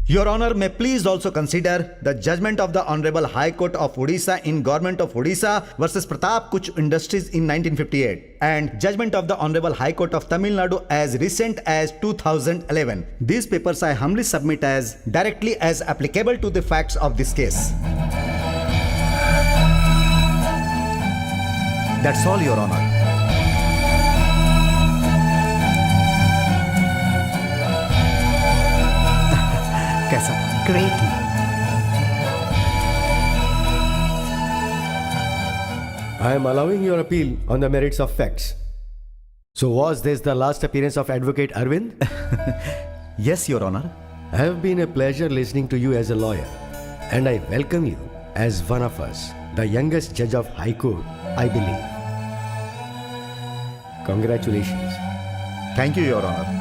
Your Honor, may please also consider the judgment of the Honorable High Court of Odisha in Government of Odisha versus Pratap Kuch Industries in 1958 and judgment of the Honorable High Court of Tamil Nadu as recent as 2011. These papers I humbly submit as directly as applicable to the facts of this case. That's all, Your Honor. कैसा था? Great. I am allowing your appeal on the merits of facts. So was this the last appearance of Advocate Arvind? Yes, Your Honor. I have been a pleasure listening to you as a lawyer, and I welcome you as one of us, the youngest judge of High Court, I believe. Congratulations. Thank you, Your Honor.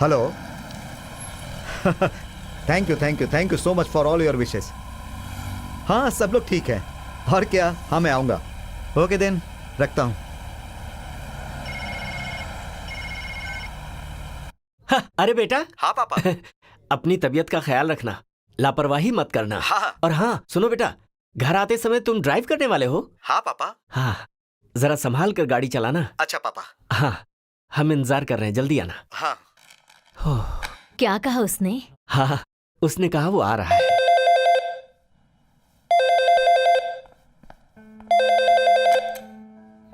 Hello thank you so much for all your wishes. हाँ, सब लोग ठीक है. और क्या, हाँ मैं आऊँगा. ओके देन, रखता हूँ. अरे बेटा. हाँ पापा. अपनी तबीयत का ख्याल रखना, लापरवाही मत करना. हाँ. और हाँ सुनो बेटा, घर आते समय तुम ड्राइव करने वाले हो? हाँ पापा. हाँ, जरा संभाल कर गाड़ी चलाना. अच्छा पापा. हाँ, हम इंतजार कर रहे हैं, जल्दी आना. हाँ. क्या कहा उसने? हाँ, उसने कहा वो आ रहा है.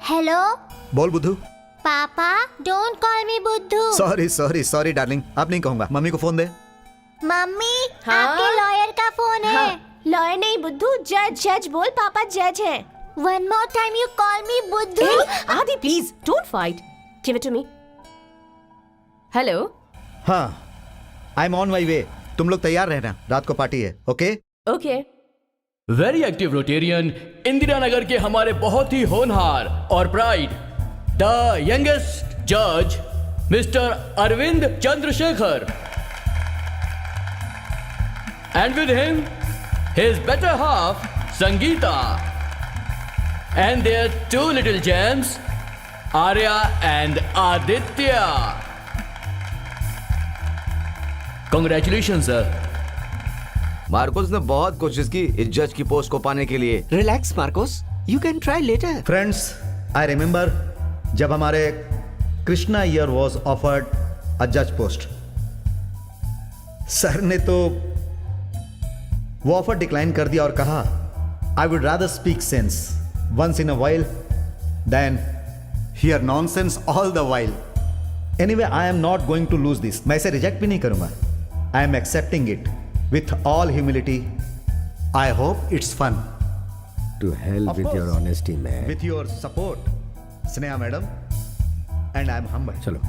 हेलो. बोल बुद्धू. पापा, डोंट कॉल मी बुद्धू. सॉरी डार्लिंग, अब नहीं कहूंगा. मम्मी को फोन दे. मम्मी, हाँ? आपके लॉयर का फोन है. लॉयर नहीं बुद्धू, जज बोल. पापा जज है. One more time you call me बुद्धू. Aadi please don't fight. Give it to me. Hello. हाँ, आई एम ऑन माई वे. तुम लोग तैयार रहना, रात को पार्टी है. Okay okay. Very active rotarian, Indira Nagar के हमारे बहुत ही होनहार और प्राइड, द यंगेस्ट जज mister Arvind Chandrashekhar, and with him his better half Sangeeta, and their two little gems Arya and Aditya. Congratulations, sir. Marcos ने बहुत कोशिश की इस जज की पोस्ट को पाने के लिए. Relax Marcos, you can try later. Friends, I remember जब हमारे Krishna year was offered a जज पोस्ट, सर ने तो वो ऑफर डिक्लाइन कर दिया और कहा I would rather speak sense once in a while than hear nonsense all the while. Anyway, I am not going to lose this. मैं इसे रिजेक्ट भी नहीं करूंगा. I am accepting it with all humility. I hope it's fun. To hell Of with course. your honesty, man. With your support, Sneha madam, and I am humble. चलो,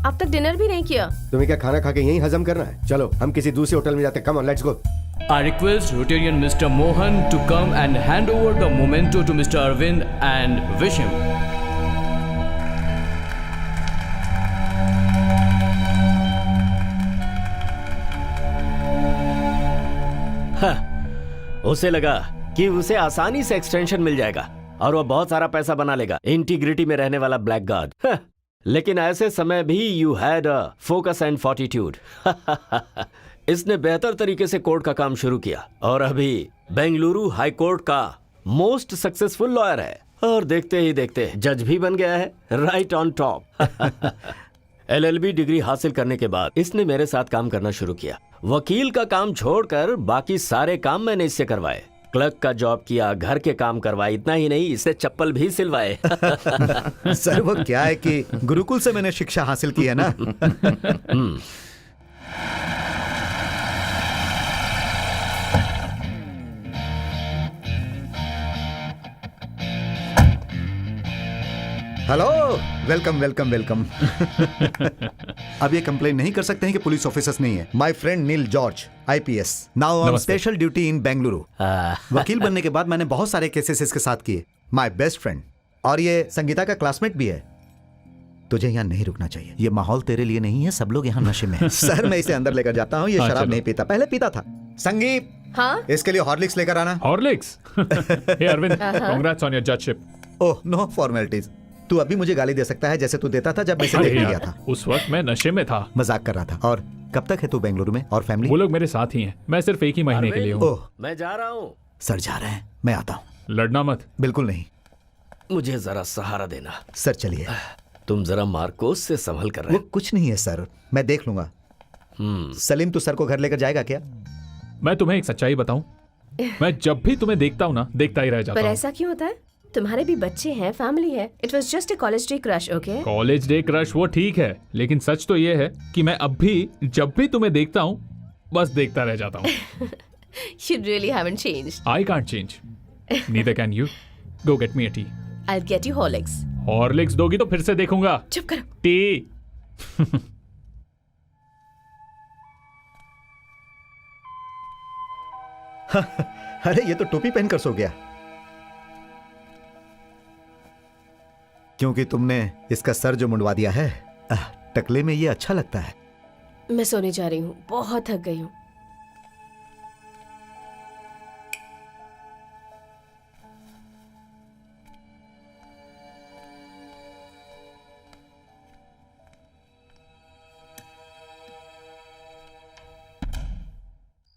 अब तक dinner भी नहीं किया. तुम्हें क्या खाना खा के यहीं हजम करना है? चलो, हम किसी दूसरे होटल में जाते. Come on, let's go. I request Rotarian Mr. Mohan to come and hand over the memento to Mr. Arvind and wish him. उसे लगा कि उसे आसानी से एक्सटेंशन मिल जाएगा और वह बहुत सारा पैसा बना लेगा, इंटीग्रिटी में रहने वाला ब्लैक गार्ड. लेकिन ऐसे समय भी you had a focus and fortitude. इसने बेहतर तरीके से कोर्ट का काम शुरू किया और अभी बेंगलुरु हाई कोर्ट का मोस्ट सक्सेसफुल लॉयर है. और देखते ही देखते जज भी बन गया है, right on top. LLB degree हासिल करने के बाद इसने मेरे साथ काम करना शुरू किया. वकील का काम छोड़कर बाकी सारे काम मैंने इससे करवाए. क्लर्क का जॉब किया, घर के काम करवाए. इतना ही नहीं, इससे चप्पल भी सिलवाए. सर, वो क्या है कि गुरुकुल से मैंने शिक्षा हासिल की है ना. Hello, welcome welcome welcome. अब ये कंप्लेन नहीं कर सकते हैं कि पुलिस ऑफिसर्स नहीं है। My friend Neel George, IPS, now on special duty in Bengaluru. वकील बनने के बाद मैंने बहुत सारे केसेस इसके साथ किए। माय बेस्ट फ्रेंड, और ये संगीता का क्लासमेट भी है। तुझे यहाँ नहीं रुकना चाहिए, ये माहौल तेरे लिए नहीं है, सब लोग यहाँ नशे में हैं। सर मैं इसे अंदर लेकर जाता हूँ, ये शराब नहीं पीता, पहले पीता था। संगीत, हाँ इसके लिए हॉर्लिक्स लेकर आना। Horlicks? Hey Arvind, congrats on your judgeship. Oh no formalities. तू अभी मुझे गाली दे सकता है जैसे तू देता था जब मैं इसे देखने गया था। उस वक्त मैं नशे में था। मजाक कर रहा था। और कब तक है तू बेंगलुरु में, और फैमिली? वो लोग मेरे साथ ही हैं, मैं सिर्फ एक ही महीने के लिए हूँ। ओह, मैं जा रहा हूँ। सर जा रहे हैं, मैं आता हूँ। लड़ना मत। बिल्कुल नहीं। मुझे जरा सहारा देना। सर चलिए। तुम जरा मार्कोस से संभल कर रहे। वो कुछ नहीं है सर, मैं देख लूंगा। सलीम, तू सर को घर लेकर जाएगा क्या? मैं तुम्हें एक सच्चाई बताऊं, मैं जब भी तुम्हें देखता हूं ना, देखता ही रह जाता पर हूं। ऐसा क्यों होता है? तुम्हारे भी बच्चे हैं, फैमिली है। It was just a college day crush, okay? College day crush वो ठीक है, लेकिन सच तो ये है कि मैं अब भी जब भी तुम्हें देखता हूं बस देखता रह जाता हूं। You really haven't changed. I can't change. Neither can you. Go get me a tea. I'll get you Horlicks. Horlicks दोगी तो फिर से देखूंगा। चुप करो। टी। अरे ये तो टोपी पहनकर सो गया। क्योंकि तुमने इसका सर जो मुंडवा दिया है, टकले में ये अच्छा लगता है। मैं सोने जा रही हूँ, बहुत थक गई हूँ।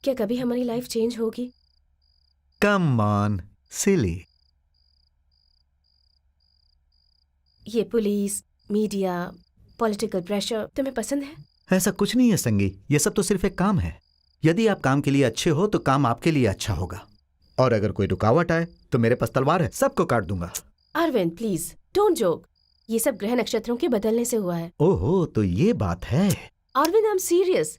क्या कभी हमारी लाइफ चेंज होगी? कम ऑन सिली। ये पुलिस, मीडिया, पॉलिटिकल प्रेशर तुम्हें पसंद है? ऐसा कुछ नहीं है संगी, ये सब तो सिर्फ एक काम है। यदि आप काम के लिए अच्छे हो तो काम आपके लिए अच्छा होगा, और अगर कोई रुकावट आए तो मेरे पास तलवार है, सबको काट दूंगा। अरविंद प्लीज डोंट जोक, ये सब ग्रह नक्षत्रों के बदलने से हुआ है। ओहो, तो ये बात है। Arvind I am serious.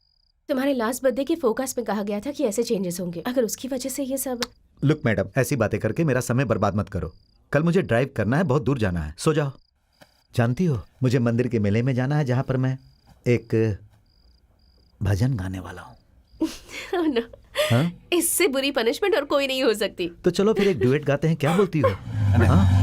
तुम्हारे लास्ट बर्थडे के फोकस में कहा गया था कि ऐसे चेंजेस होंगे। अगर उसकी वजह से ये सब। लुक मैडम, ऐसी बातें करके मेरा समय बर्बाद मत करो। कल मुझे ड्राइव करना है, बहुत दूर जाना है, सो जाओ। जानती हो, मुझे मंदिर के मेले में जाना है जहां पर मैं एक भजन गाने वाला हूँ। Oh no. हाँ? इससे बुरी पनिशमेंट और कोई नहीं हो सकती। तो चलो फिर एक डुएट गाते हैं, क्या बोलती हो? हाँ?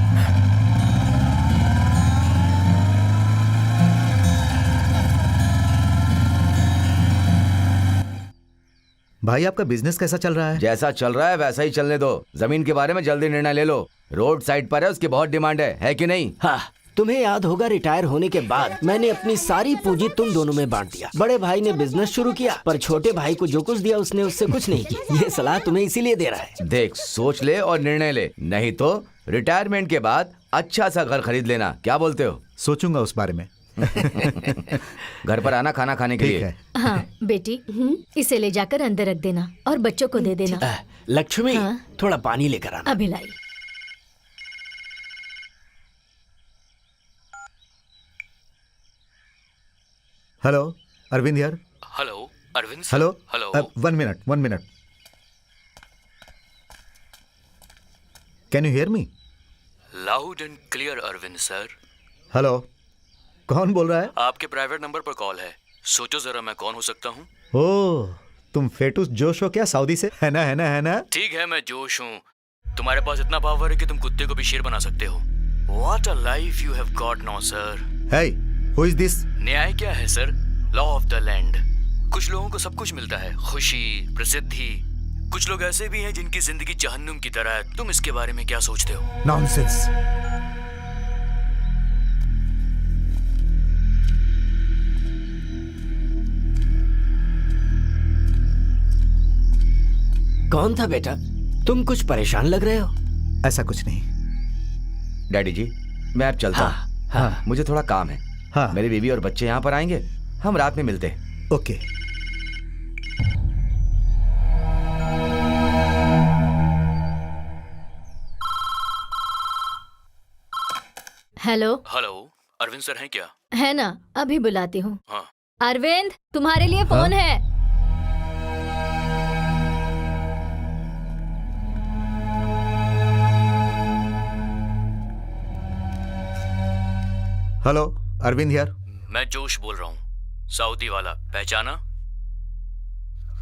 भाई आपका बिजनेस कैसा चल रहा है? जैसा चल रहा है वैसा ही चलने दो। जमीन के बारे में जल्दी निर्णय ले लो। रोड साइड पर है, उसकी बहुत डिमांड है कि नहीं? हाँ, तुम्हें याद होगा रिटायर होने के बाद मैंने अपनी सारी पूंजी तुम दोनों में बांट दिया। बड़े भाई ने बिजनेस शुरू किया, पर छोटे भाई को जो कुछ दिया उसने उससे कुछ नहीं किया। ये सलाह तुम्हें इसीलिए दे रहा है। देख, सोच ले और निर्णय ले, नहीं तो रिटायरमेंट के बाद अच्छा सा घर खरीद लेना। क्या बोलते हो? सोचूंगा उस बारे में। घर पर आना खाना खाने के ठीक लिए। है। हाँ बेटी, इसे ले जाकर अंदर रख देना और बच्चों को दे देना। लक्ष्मी, हाँ? थोड़ा पानी लेकर आना। अभी लाई। हेलो, अरविंद यार। Hello Arvind sir. Hello. Hello. 1 minute. Can you hear me? Loud and clear Arvind sir. Hello, कौन बोल रहा है? आपके प्राइवेट नंबर पर कॉल है। सोचो जरा मैं कौन हो सकता हूँ। ओह, तुम फेटूस जोश हो क्या सऊदी से? है ना? ठीक है, मैं जोश हूँ। तुम्हारे पास इतना पावर है कि तुम कुत्ते को भी शेर बना सकते हो। What a life you have got now, sir. Hey, who is this? न्याय क्या है sir? Law of the land. कुछ लोगों को सब कुछ मिलता है, खुशी, प्रसिद्धि। कुछ लोग ऐसे भी हैं जिनकी जिंदगी जहन्नुम की तरह है। तुम इसके बारे में क्या सोचते हो? Nonsense. कौन था बेटा? तुम कुछ परेशान लग रहे हो। ऐसा कुछ नहीं। डैडी जी, मैं अब चलता हूँ। हाँ। मुझे थोड़ा काम है। हाँ। मेरी बीवी और बच्चे यहाँ पर आएंगे, हम रात में मिलते हैं। Okay. Hello. Hello, Arvind sir हैं क्या? है ना, अभी बुलाती हूँ। हाँ। अरविंद, तुम्हारे लिए फोन है। Hello, Arvind here. मैं जोश बोल रहा हूँ, सऊदी वाला, पहचाना?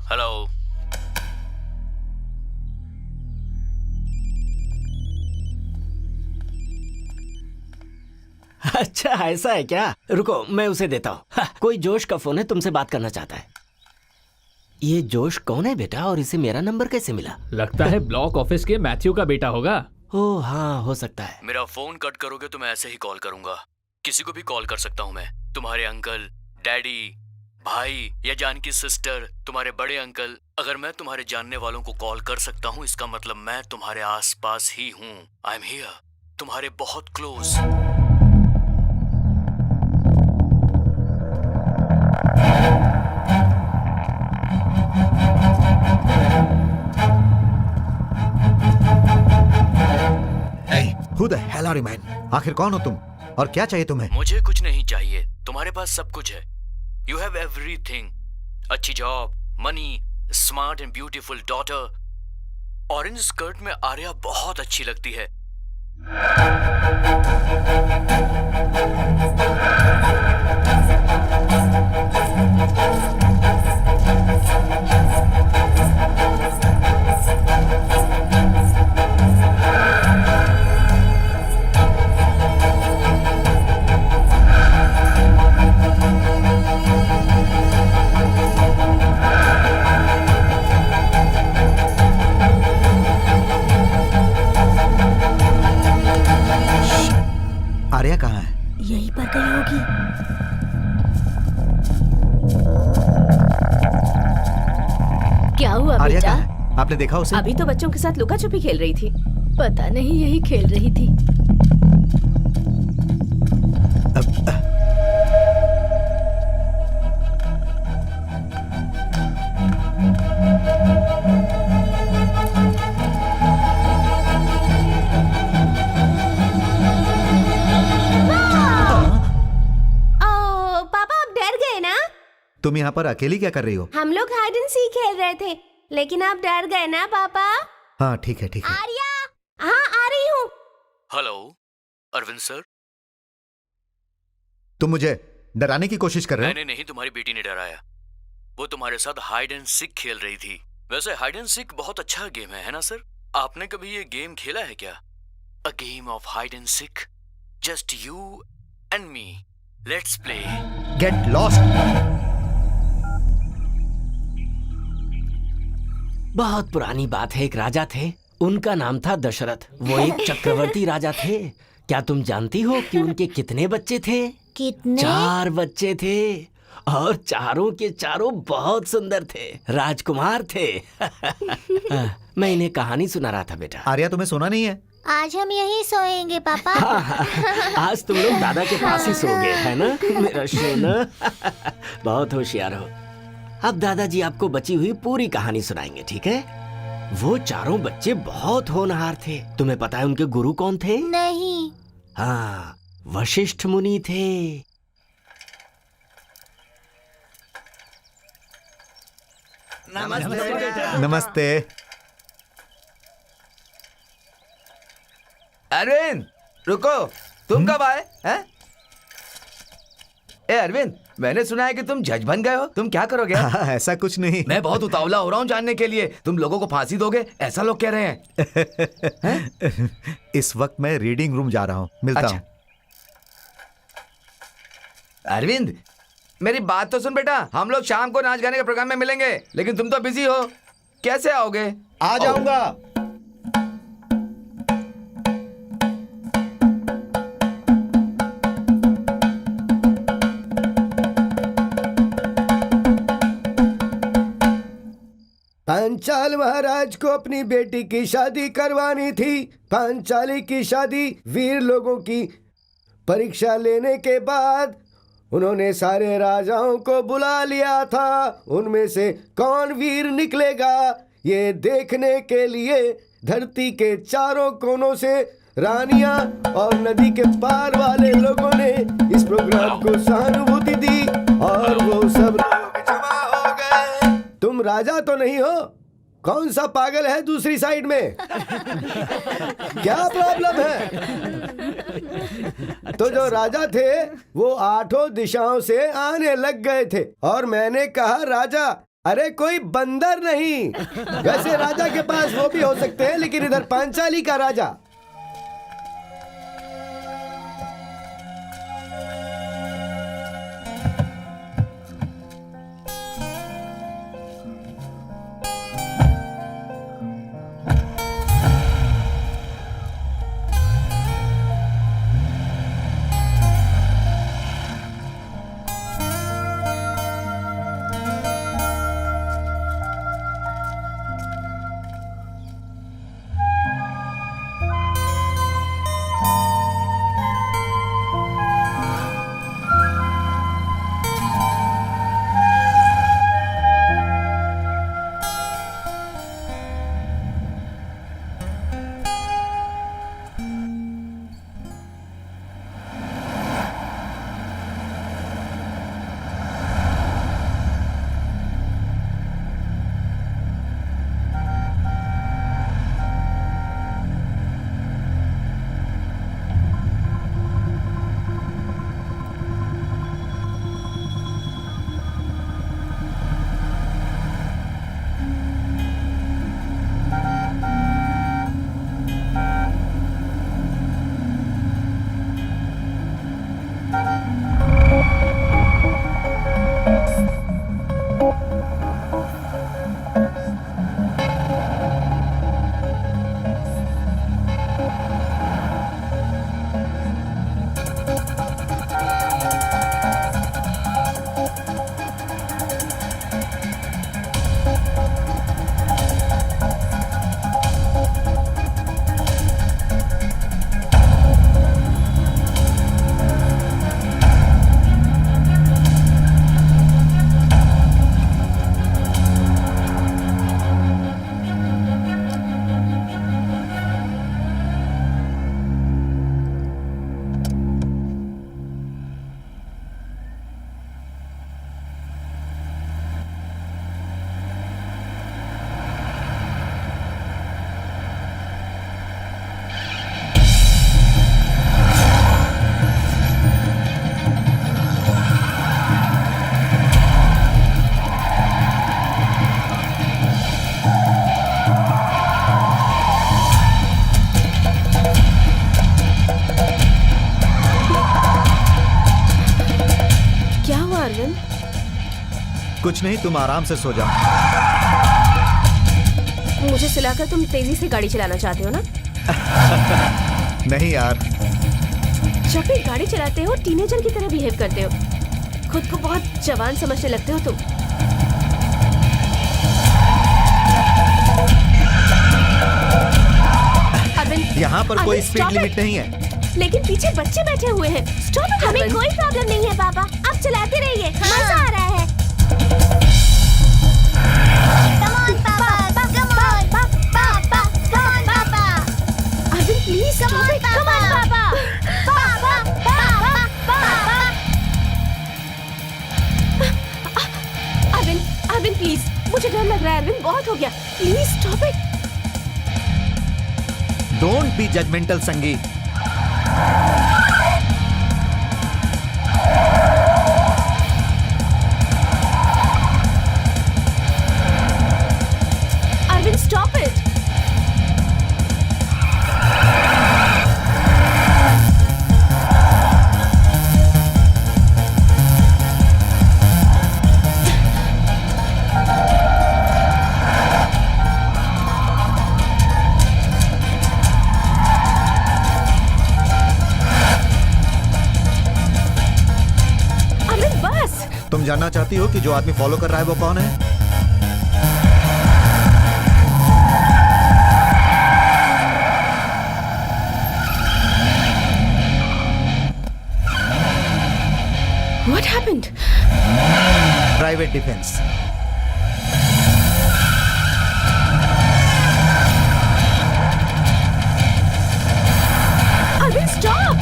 हेलो। अच्छा ऐसा है क्या? रुको मैं उसे देता हूँ। कोई जोश का फोन है, तुमसे बात करना चाहता है। ये जोश कौन है बेटा, और इसे मेरा नंबर कैसे मिला? लगता है ब्लॉक ऑफिस के मैथ्यू का बेटा होगा। ओह हाँ, हो सकता है। मेरा फोन कट करोगे तो मैं ऐसे ही कॉल करूंगा। किसी को भी कॉल कर सकता हूँ मैं। तुम्हारे अंकल, डैडी, भाई या जान की सिस्टर, तुम्हारे बड़े अंकल। अगर मैं तुम्हारे जानने वालों को कॉल कर सकता हूँ, इसका मतलब मैं तुम्हारे आसपास ही हूँ। आई एम हियर, तुम्हारे बहुत close. Who the hell are you, man? आखिर कौन हो तुम और क्या चाहिए तुम्हें? मुझे कुछ नहीं चाहिए, तुम्हारे पास सब कुछ है। यू हैव एवरीथिंग, अच्छी job, money, smart and beautiful daughter. Orange skirt में आर्या बहुत अच्छी लगती है। आर्या कहाँ है? यहीं पर गई होगी। क्या हुआ आर्या बेटा? कहाँ है? आपने देखा उसे? अभी तो बच्चों के साथ लुका छुपी खेल रही थी। पता नहीं, यही खेल रही थी। तुम यहाँ पर अकेली क्या कर रही हो? हम लोग हाइड एंड सीक खेल रहे थे, लेकिन आप डर गए ना पापा? हाँ ठीक है ठीक है। आर्या, हाँ आ रही हूँ। Hello Arvind sir. तुम मुझे डराने की कोशिश कर रहे हो? नहीं नहीं, तुम्हारी बेटी ने डराया। वो तुम्हारे साथ हाइड एंड सीक खेल रही थी। वैसे हाइड एंड सीक बहुत अच्छा गेम है ना सर? आपने कभी ये गेम खेला है क्या? A game of hide and seek, just you and me. Let's play. Get lost. बहुत पुरानी बात है, एक राजा थे, उनका नाम था दशरथ। वो एक चक्रवर्ती राजा थे। क्या तुम जानती हो कि उनके कितने बच्चे थे? कितने? 4 बच्चे थे, और चारों के चारों बहुत सुंदर थे, राजकुमार थे। मैं इन्हें कहानी सुना रहा था बेटा। आर्या तुम्हें सोना नहीं है? आज हम यहीं सोएंगे पापा। आज तुम लोग दादा के पास ही सोओगे, है ना मेरा सोना? बहुत होशियार हो। अब दादाजी आपको बची हुई पूरी कहानी सुनाएंगे, ठीक है? वो चारों बच्चे बहुत होनहार थे। तुम्हें पता है उनके गुरु कौन थे? नहीं। हाँ, वशिष्ठ मुनि थे। नमस्ते। अरविंद रुको, तुम कब आए हैं? ए अरविंद, मैंने सुना है कि तुम जज बन गए हो। तुम क्या करोगे? ऐसा कुछ नहीं। मैं बहुत उतावला हो रहा हूँ जानने के लिए। तुम लोगों को फांसी दोगे, ऐसा लोग कह रहे हैं। इस वक्त मैं रीडिंग रूम जा रहा हूँ, मिलता हूँ। अरविंद मेरी बात तो सुन बेटा, हम लोग शाम को नाच गाने के प्रोग्राम में मिलेंगे, लेकिन तुम तो बिजी हो, कैसे आओगे? आ जाऊंगा। पांचाल महाराज को अपनी बेटी की शादी करवानी थी। पांचाली की शादी वीर लोगों की परीक्षा लेने के बाद उन्होंने सारे राजाओं को बुला लिया था। उनमें से कौन वीर निकलेगा, ये देखने के लिए धरती के चारों कोनों से रानियां और नदी के पार वाले लोगों ने इस प्रोग्राम को सहानुभूति दी और वो सब लोग जमा हो गए। तुम राजा तो नहीं हो, कौन सा पागल है दूसरी साइड में? क्या प्रॉब्लम है? तो जो राजा थे वो 8 दिशाओं से आने लग गए थे और मैंने कहा राजा, अरे कोई बंदर नहीं। वैसे राजा के पास वो भी हो सकते हैं, लेकिन इधर पांचाली का राजा। कुछ नहीं, तुम आराम से सो जाओ। मुझे सुलाकर तुम तेजी से गाड़ी चलाना चाहते हो ना? नहीं यार, जब भी गाड़ी चलाते हो टीनेजर की तरह बिहेव करते हो। खुद को बहुत जवान समझने लगते हो तुम। अरविंद, यहाँ पर कोई Arvind, speed stop limit it! नहीं है। लेकिन पीछे बच्चे बैठे हुए हैं। स्टॉप इट, हमें अरविंद। कोई प्रॉब्लम नहीं है पापा, आप चलाते रहिए। मजा आ रहा है। Come on, पापा, come on, पापा, come on, पापा। Arvind, please stop it. Come on, पापा, पापा, पापा, पापा। अरविंद, अरविंद प्लीज, मुझे डर लग रहा है। अरविंद, बहुत हो गया। Please stop it. Don't be judgmental Sangi. Arvind, stop it. तुम जानना चाहती हो कि जो आदमी फॉलो कर रहा है वो कौन है? What happened? Private defence. Arvind, stop!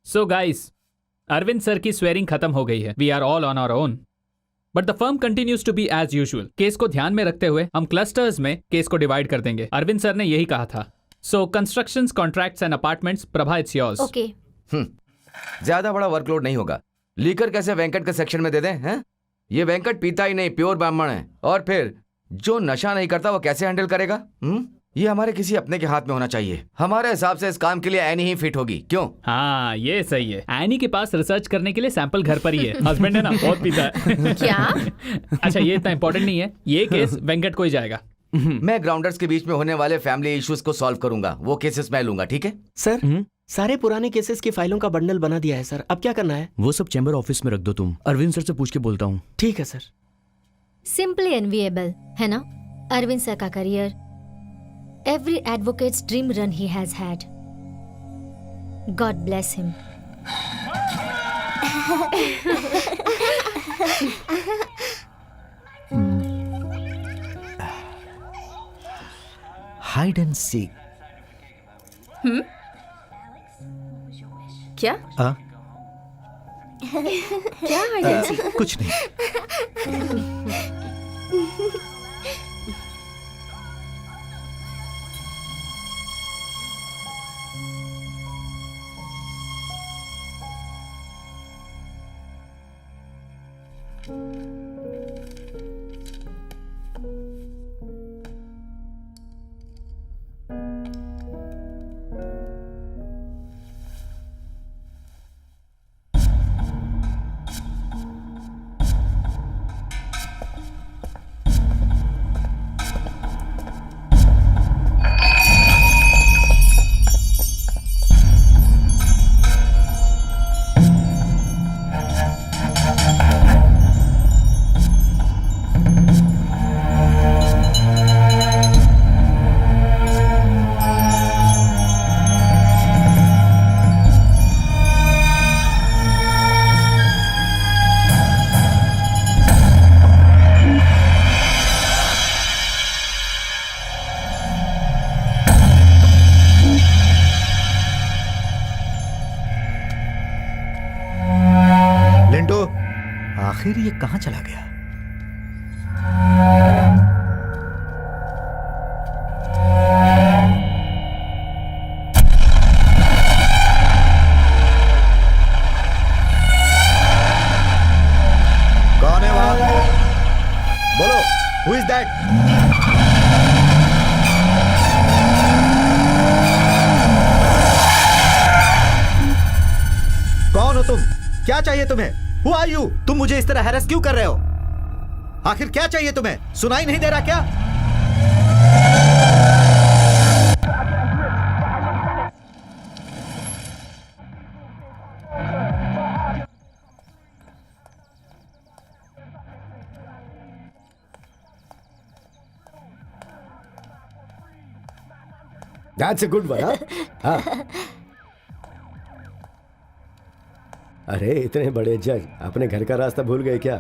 So guys, Arvind sir की स्वेरिंग खत्म हो गई है. We are all on our own. But the firm continues to be as usual. Case को ध्यान में रखते हुए हम क्लस्टर्स में केस को डिवाइड कर देंगे. अरविंद सर ने यही कहा था. So constructions, contracts and apartments, Prabha it's yours. Okay. ज्यादा बड़ा वर्कलोड नहीं होगा. लीकर कैसे वेंकट के सेक्शन में दे दें? हैं? ये वेंकट पीता ही नहीं, प्योर ब्राह्मण है. और फिर जो नशा नहीं करता वो कैसे हैंडल करेगा? ये हमारे किसी अपने के हाथ में होना चाहिए. हमारे हिसाब से इस काम के लिए एनी ही फिट होगी. क्यों? हाँ, ये सही है. एनी के पास रिसर्च करने के लिए सैंपल घर पर ही है. हस्बैंड है ना, बहुत पीता है. क्या? अच्छा, ये इतना इंपॉर्टेंट नहीं है. ये केस वेंकट को ही जाएगा. मैं ग्राउंडर्स के बीच में होने वाले फैमिली इश्यूज को सॉल्व करूंगा. वो केसेस मैं लूंगा. ठीक है सर, सारे पुराने केसेस की फाइलों का बंडल बना दिया है सर. अब क्या करना है? वो सब चैम्बर ऑफिस में रख दो तुम. अरविंद सर से पूछ के बोलता हूँ. ठीक है सर. सिंपली एनविएबल है ना अरविंद सर का career. Every advocates dream run he has had. God bless him. Hide and seek. क्या? क्या hide and seek? कुछ नहीं. आखिर ये कहां चला गया? कौन है वहां? बोलो, हु इज दैट? कौन हो तुम? क्या चाहिए तुम्हें? Who are you? तुम मुझे इस तरह हैरेस क्यों कर रहे हो? आखिर क्या चाहिए तुम्हें? सुनाई नहीं दे रहा क्या? That's a good one, हाँ? अरे इतने बड़े जज अपने घर का रास्ता भूल गए क्या?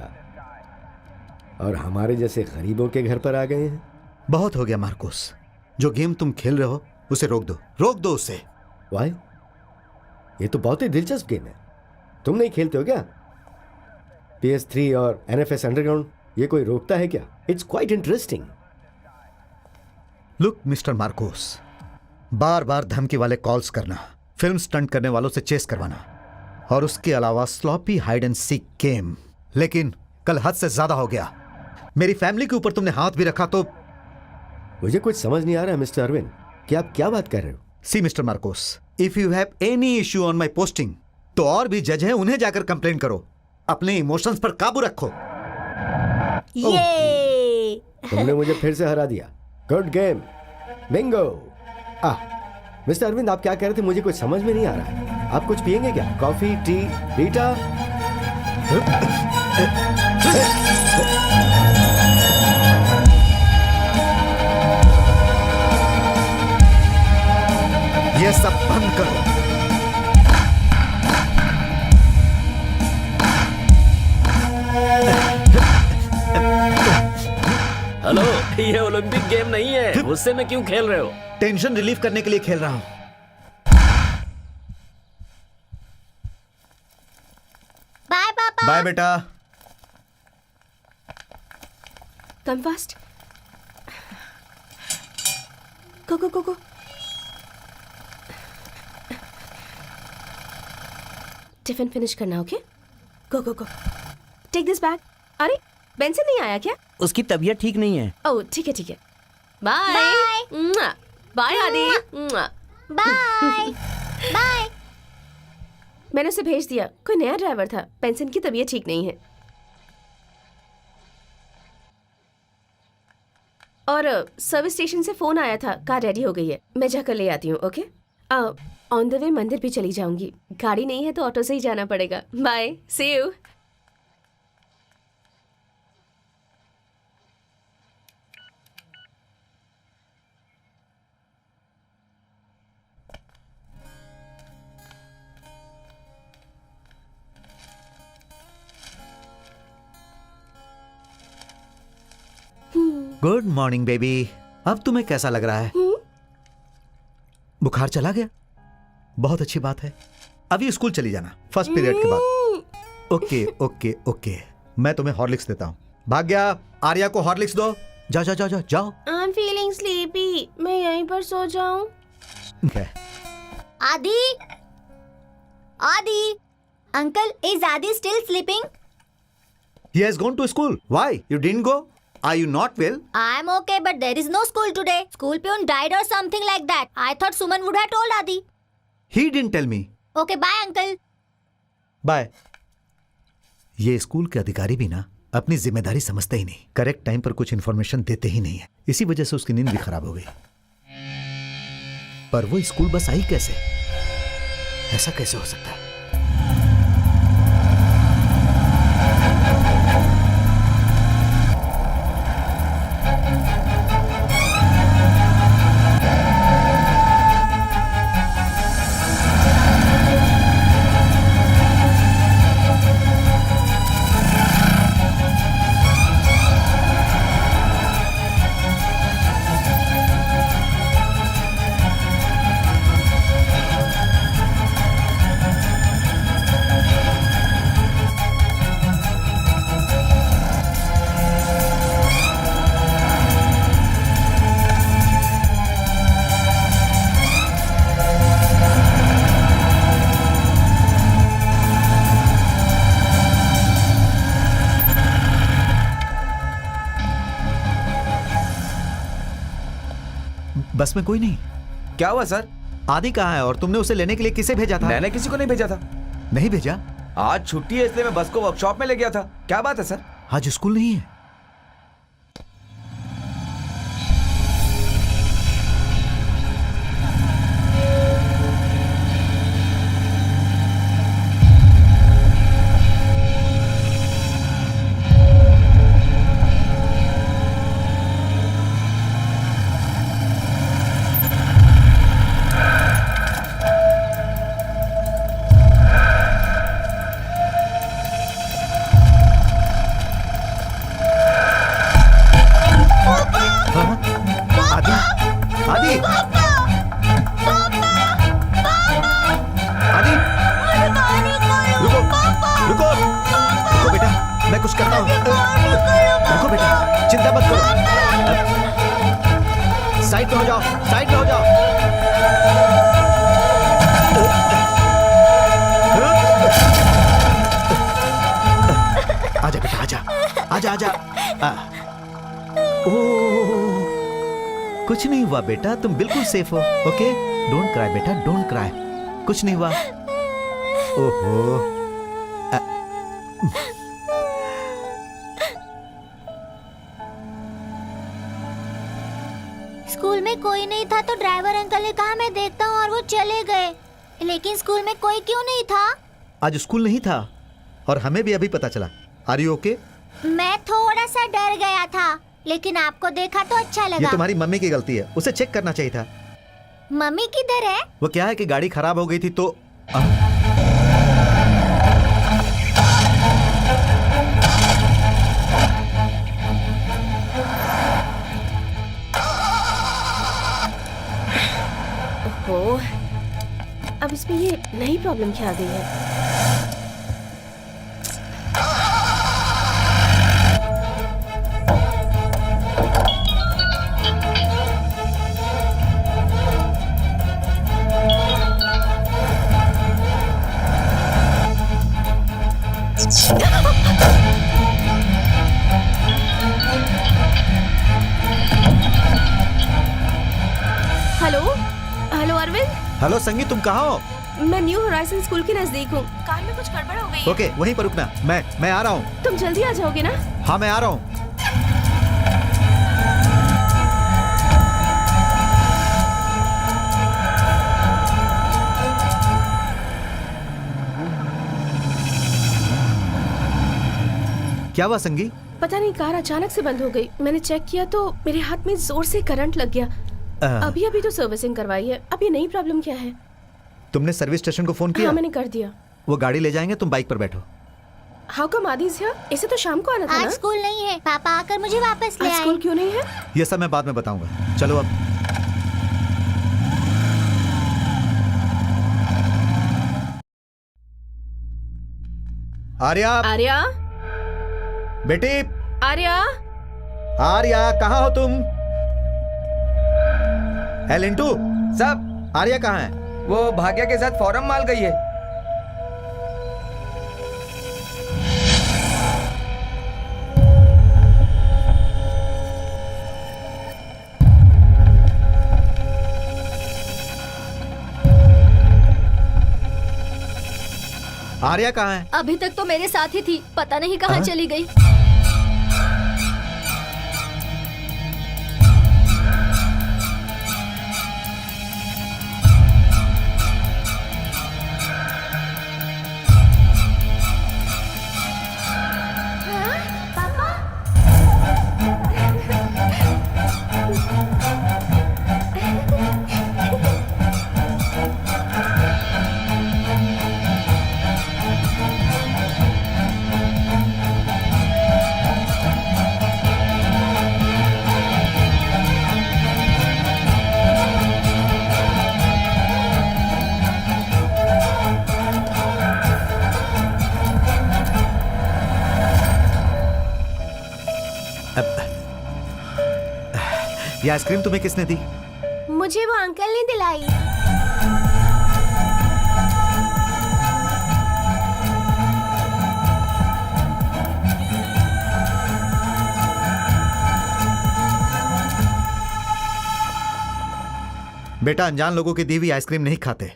और हमारे जैसे गरीबों के घर पर आ गए हैं. बहुत हो गया मार्कोस. जो गेम तुम खेल रहे हो उसे रोक दो. रोक दो उसे. वाई? ये तो बहुत ही दिलचस्प गेम है. तुम नहीं खेलते हो क्या? PS3 और NFS अंडरग्राउंड, ये कोई रोकता है क्या? It's quite interesting. Look mister Marcos, बार बार धमकी वाले कॉल्स करना, फिल्म स्टंट करने वालों से चेस करवाना, और उसके अलावा sloppy hide and seek game. लेकिन कल हद से ज्यादा हो गया. मेरी फैमिली के ऊपर तुमने हाथ भी रखा तो. मुझे कुछ समझ नहीं आ रहा है मिस्टर अरविंद, कि आप क्या बात कर रहे हो? See mister Marcos, if you have any issue on my posting तो और भी जज हैं, उन्हें जाकर कंप्लेन करो. अपने इमोशंस पर काबू रखो. ये तुमने मुझे फिर से हरा दिया. Good game. Bingo. Mister Arvind, आप क्या कह रहे थे? मुझे कुछ समझ में नहीं आ रहा है. आप कुछ पिएंगे क्या? Coffee, T, Rita? ये सब बंद करो. हेलो, ये ओलंपिक गेम नहीं है. उससे में क्यों खेल रहे हो? टेंशन रिलीफ करने के लिए खेल रहा हूं. बाय बेटा। Come fast. Go go go go. Tiffin finish करना, okay? Go go go. Take this bag. अरे बेंसन नहीं आया क्या? उसकी तबीयत ठीक नहीं है। ओह ठीक है ठीक है। Bye bye Aadi. Bye bye. मैंने उसे भेज दिया, कोई नया ड्राइवर था। पेंसन की तबीयत ठीक नहीं है। और सर्विस स्टेशन से फोन आया था, कार रेडी हो गई है, मैं जाकर ले आती हूँ, ओके? ऑन द वे मंदिर भी चली जाऊंगी। गाड़ी नहीं है तो ऑटो से ही जाना पड़ेगा। Bye, see you. Good morning baby. अब तुम्हें कैसा लग रहा है? बुखार चला गया? बहुत अच्छी बात है। अभी स्कूल चली जाना फर्स्ट पीरियड के बाद। ओके ओके ओके, मैं तुम्हें हॉर्लिक्स देता हूँ। भाग्या, आर्या को हॉर्लिक्स दो। जाओ जाओ जाओ जाओ जाओ। आई एम फीलिंग स्लीपी, मैं यहीं पर सो जाऊं? Okay. आदि आदि अंकल, इज आदि still sleeping? He has gone to school. Why? You didn't go? Are you not well? I am okay, but there is no school today. School peon died or something like that. I thought Suman would have told Adi. He didn't tell me. Okay, bye uncle. Bye. ये school के अधिकारी भी ना अपनी जिम्मेदारी समझते ही नहीं, correct time पर कुछ इन्फॉर्मेशन देते ही नहीं है। इसी वजह से उसकी नींद भी खराब हो गई। पर वो स्कूल बस आई कैसे? ऐसा कैसे हो सकता है? बस में कोई नहीं। क्या हुआ सर? आदि कहाँ है और तुमने उसे लेने के लिए किसे भेजा था? मैंने किसी को नहीं भेजा था। नहीं भेजा? आज छुट्टी है इसलिए मैं बस को वर्कशॉप में ले गया था। क्या बात है सर? आज स्कूल नहीं है। साइड पे हो जाओ, साइड पे हो जाओ। आजा बेटा, आजा आजा आजा। कुछ नहीं हुआ बेटा, तुम बिल्कुल सेफ हो। ओके, डोंट क्राई बेटा, डोंट क्राई। कुछ नहीं हुआ। ओहो, स्कूल में कोई नहीं था तो ड्राइवर अंकल ने कहा मैं देखता हूँ और वो चले गए। लेकिन स्कूल में कोई क्यों नहीं था? आज स्कूल नहीं था और हमें भी अभी पता चला। Are you okay? मैं थोड़ा सा डर गया था, लेकिन आपको देखा तो अच्छा लगा। ये तुम्हारी मम्मी की गलती है, उसे चेक करना चाहिए था। मम्मी किधर है? वो क्या है कि गाड़ी खराब हो गई थी तो ओह, अब इसमें ये नई प्रॉब्लम क्या आ गई है? हेलो संगी, तुम कहाँ हो? मैं न्यू होराइजन स्कूल के नजदीक हूँ। कार में कुछ गड़बड़ हो गई है। ओके, वहीं पर रुकना। मैं आ रहा हूँ। तुम जल्दी आ जाओगे ना? हाँ, मैं आ रहा हूँ। क्या हुआ संगी? पता नहीं, कार अचानक से बंद हो गई। मैंने चेक किया तो मेरे हाथ में जोर से करंट लग गया। अभी तो सर्विसिंग करवाई है। अब ये नई प्रॉब्लम क्या है? तुमने सर्विस स्टेशन को फोन किया? हाँ, मैंने कर दिया। वो गाड़ी ले जाएंगे, तुम बाइक पर बैठो। How come Adi's here? इसे तो शाम को आना था आज ना? स्कूल नहीं है, पापा आकर मुझे वापस ले आज आए। स्कूल क्यों नहीं है? ये सब मैं बाद में बताऊंगा। चलो अब। आर्या, आर्या, बेटी, आर्या, आर्या, कहाँ हो तुम? है लिंटू? सब आर्या कहाँ है? वो भाग्या के साथ फॉरम माल गई है। आर्या कहाँ है? अभी तक तो मेरे साथ ही थी, पता नहीं कहाँ चली गई। ये आइसक्रीम तुम्हें किसने दी? मुझे वो अंकल ने दिलाई। बेटा, अनजान लोगों की दी हुई आइसक्रीम नहीं खाते।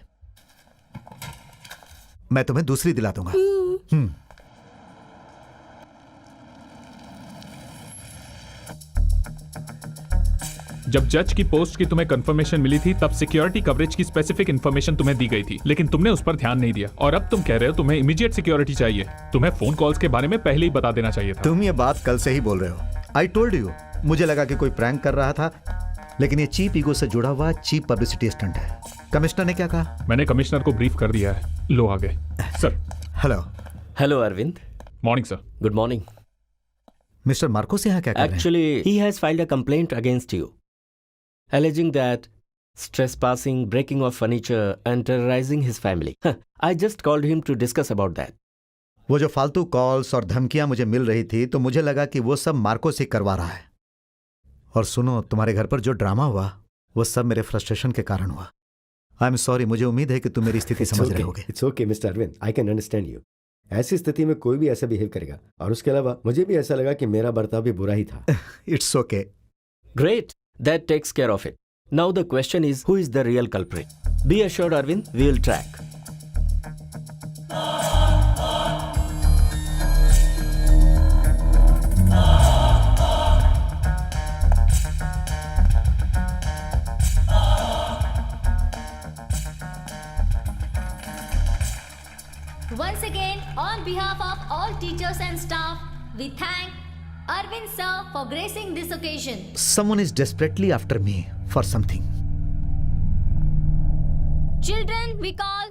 मैं तुम्हें दूसरी दिला दूंगा। जब जज की पोस्ट की तुम्हें कंफर्मेशन मिली थी तब सिक्योरिटी कवरेज की स्पेसिफिक इन्फॉर्मेशन तुम्हें दी गई थी, लेकिन तुमने उस पर ध्यान नहीं दिया और अब तुम कह रहे हो तुम्हें इमीडिएट सिक्योरिटी चाहिए। तुम्हें फोन कॉल्स के बारे में पहले ही बता देना चाहिए था। तुम ये बात कल से ही बोल रहे हो। I told you. मुझे लगा कि कोई प्रैंक कर रहा था, लेकिन ये चीप ईगो से जुड़ा हुआ चीप पब्लिसिटी स्टंट है। कमिश्नर ने क्या कहा? मैंने कमिश्नर को ब्रीफ कर दिया है। लो आ गए sir. Hello. Hello Arvind. Morning sir. Good morning. Mister Marcos यहाँ क्या कर रहे हैं? Actually, he has filed a complaint against you, alleging that trespassing, breaking of furniture, and terrorizing his family. I just called him to discuss about that. वो जो फालतू calls और धमकियां मुझे मिल रही थी तो मुझे लगा कि वो सब मार्कोस ही करवा रहा है। और सुनो, तुम्हारे घर पर जो ड्रामा हुआ वो सब मेरे फ्रस्ट्रेशन के कारण हुआ। I am sorry. मुझे उम्मीद है कि तुम मेरी स्थिति समझ रहे होगे। It's okay mister Arvind, I can understand you. ऐसी स्थिति में कोई भी ऐसा बिहेव करेगा, और उसके अलावा मुझे भी ऐसा लगा कि मेरा बर्ताव भी बुरा ही था। It's okay. Great. That takes care of it. Now the question is, who is the real culprit? Be assured, Arvind, we will track. Once again, on behalf of all teachers and staff, we thank Arvind sir for gracing this occasion. Someone is desperately after me for something. Children, we call.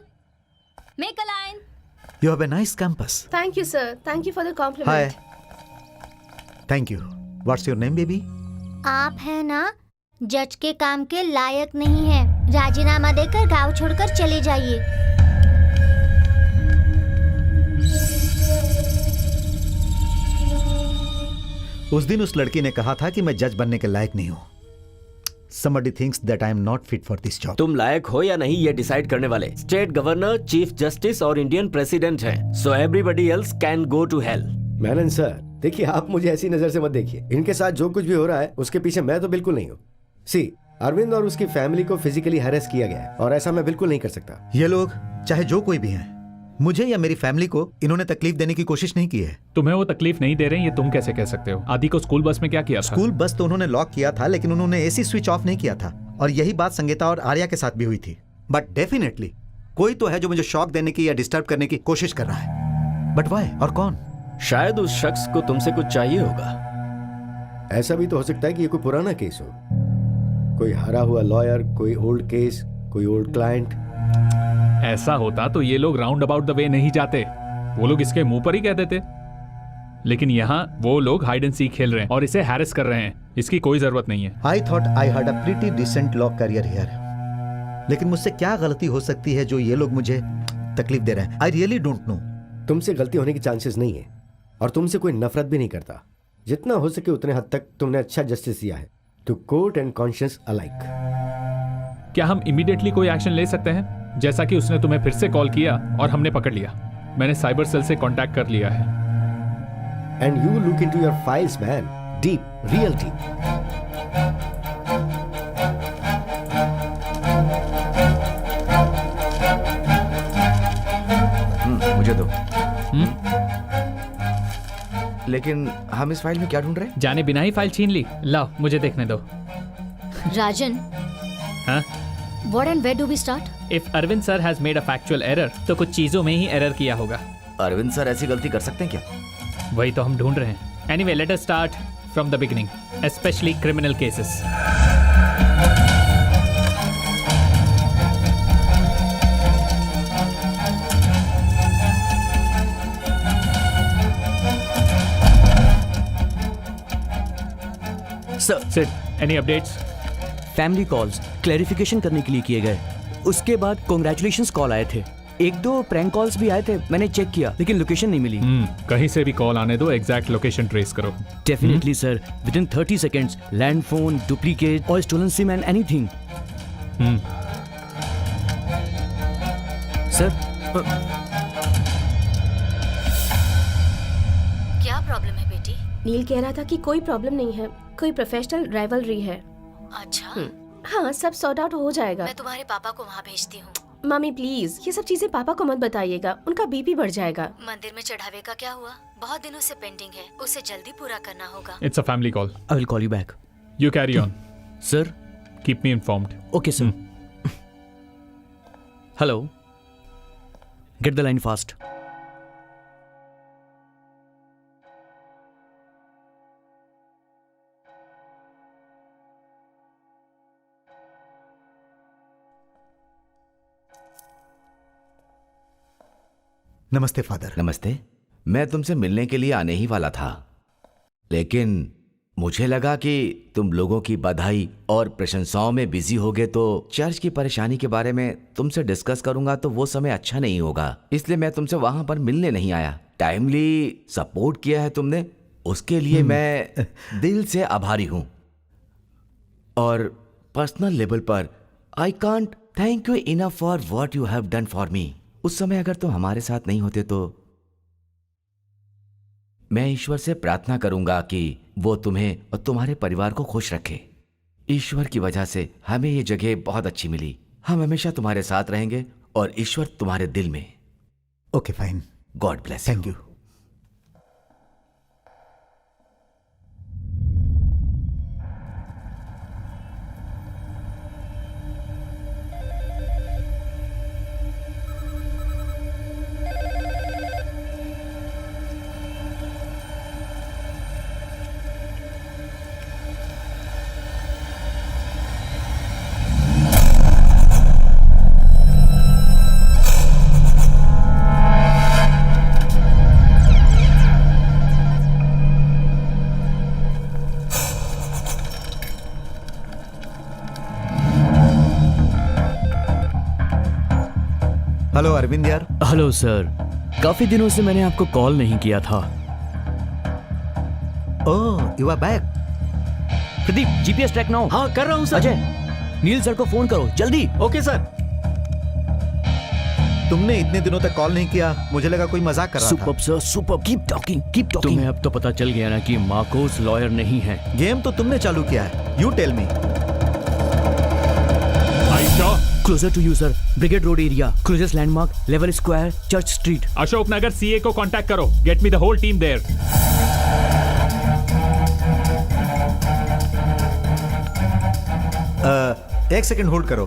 Make a line. You have a nice campus. Thank you, sir. Thank you for the compliment. Hi. Thank you. What's your name, baby? आप है ना, जज के काम के लायक नहीं है। राजीनामा देकर गांव छोड़कर चले जाइए। उस दिन उस लड़की ने कहा था कि मैं जज बनने के लायक नहीं हूं। Somebody thinks that I am not fit for this job. तुम लायक हो या नहीं ये डिसाइड करने वाले स्टेट गवर्नर, चीफ जस्टिस और इंडियन प्रेसिडेंट हैं। So everybody else can go to hell. Menon sir, देखिए आप मुझे ऐसी नजर से मत देखिए। इनके साथ जो कुछ भी हो रहा है उसके पीछे मैं तो बिल्कुल नहीं हूँ। सी, अरविंद और उसकी फैमिली को फिजिकली हैरेस किया गया है और ऐसा मैं बिल्कुल नहीं कर सकता। ये लोग चाहे जो कोई भी हैं, मुझे या मेरी फैमिली को इन्होंने तकलीफ देने की कोशिश नहीं की है। तुम्हें वो तकलीफ नहीं दे रहे, ये तुम कैसे कह सकते हो? आदि को स्कूल बस में क्या किया था? स्कूल बस तो उन्होंने लॉक किया था, लेकिन उन्होंने एसी स्विच ऑफ नहीं किया था। और यही बात संगीता और आर्या के साथ भी हुई थी। बट डेफिनेटली कोई तो है जो मुझे शॉक देने की या डिस्टर्ब करने की कोशिश कर रहा है। बट वाई और कौन? शायद उस शख्स को तुमसे कुछ चाहिए होगा। ऐसा भी तो हो सकता है कि ये कोई पुराना केस हो, कोई हारा हुआ लॉयर, कोई ओल्ड केस, कोई ओल्ड क्लाइंट। ऐसा होता तो ये लोग राउंड अबाउट द वे नहीं जाते, वो लोग इसके मुंह पर ही कह देते। लेकिन यहाँ वो लोग हाइड एंड सीक खेल रहे हैं और इसे हैरेस कर रहे हैं। इसकी कोई जरूरत नहीं है। I thought I had a pretty decent law career here, लेकिन मुझसे क्या गलती हो सकती है जो ये लोग मुझे तकलीफ दे रहे हैं? I really don't know. तुमसे गलती होने की चांसेस नहीं है और तुमसे कोई नफरत भी नहीं करता। जितना हो सके उतने हद तक तुमने अच्छा जस्टिस दिया है, to court and conscious alike. क्या हम इमीडिएटली कोई एक्शन ले सकते हैं? जैसा कि उसने तुम्हें फिर से कॉल किया और हमने पकड़ लिया। मैंने साइबर सेल से कांटेक्ट कर लिया है। And you look into your files man, deep, real deep. मुझे दो। लेकिन हम इस फाइल में क्या ढूंढ रहे हैं? जाने बिना ही फाइल छीन ली। लाओ मुझे देखने दो। राजन, हाँ? what and where do we start? If Arvind sir has made a factual error, तो कुछ चीजों में ही एरर किया होगा। अरविंद सर ऐसी गलती कर सकते हैं क्या? वही तो हम ढूंढ रहे हैं। Anyway, let us start from the beginning, especially criminal cases. Sir, Sid, any updates? Family calls clarification करने के लिए किए गए। उसके बाद कॉन्ग्रेचुलेशंस कॉल आए थे। एक दो प्रैंक कॉल्स भी आए थे, मैंने चेक किया लेकिन लोकेशन नहीं मिली। कहीं से भी कॉल आने दो, एग्जैक्ट लोकेशन ट्रेस करो। Definitely sir, within 30 seconds land phone, duplicate और stolen sim and anything. Sir, क्या प्रॉब्लम है बेटी? नील कह रहा था कि कोई प्रॉब्लम नहीं है, कोई प्रोफेशनल राइवलरी है। अच्छा, हाँ, सब सॉर्ट आउट हो जाएगा। मैं तुम्हारे पापा को वहाँ भेजती हूँ। मामी प्लीज, ये सब चीजें पापा को मत बताइएगा, उनका बीपी बढ़ जाएगा। मंदिर में चढ़ावे का क्या हुआ? बहुत दिनों से पेंडिंग है, उसे जल्दी पूरा करना होगा। It's a family call. I will call you back. You carry on. Sir, Keep me informed. Okay sir. Hello, get the line fast. नमस्ते फादर। नमस्ते। मैं तुमसे मिलने के लिए आने ही वाला था, लेकिन मुझे लगा कि तुम लोगों की बधाई और प्रशंसाओं में बिजी होगे तो चर्च की परेशानी के बारे में तुमसे डिस्कस करूंगा तो वो समय अच्छा नहीं होगा, इसलिए मैं तुमसे वहां पर मिलने नहीं आया। टाइमली सपोर्ट किया है तुमने, उसके लिए मैं दिल से आभारी हूं। और पर्सनल लेवल पर I can't thank you enough for what you have done for me. उस समय अगर तुम हमारे साथ नहीं होते तो मैं ईश्वर से प्रार्थना करूंगा कि वो तुम्हें और तुम्हारे परिवार को खुश रखे। ईश्वर की वजह से हमें ये जगह बहुत अच्छी मिली। हम हमेशा तुम्हारे साथ रहेंगे और ईश्वर तुम्हारे दिल में। Okay fine, god bless. Thank you. Hello Arvind यार। हेलो सर, काफी दिनों से मैंने आपको कॉल नहीं किया था। Oh, you are back. Pradeep, GPS track now. हाँ कर रहा हूँ सर। अजय, नील सर को फोन करो जल्दी। Okay sir. तुमने इतने दिनों तक कॉल नहीं किया, मुझे लगा कोई मजाक कर रहा था। Superb sir, superb. Keep talking, keep talking. तुम्हें अब तो पता चल गया ना कि मार्कोस लॉयर नहीं है। गेम तो तुमने चालू किया है। You tell me. Ayesha, closer to you sir, Brigade Road area, closest landmark Level Square, Church Street. Ashok Nagar CA को कांटेक्ट करो। Get me the whole team there. एक सेकंड होल्ड करो।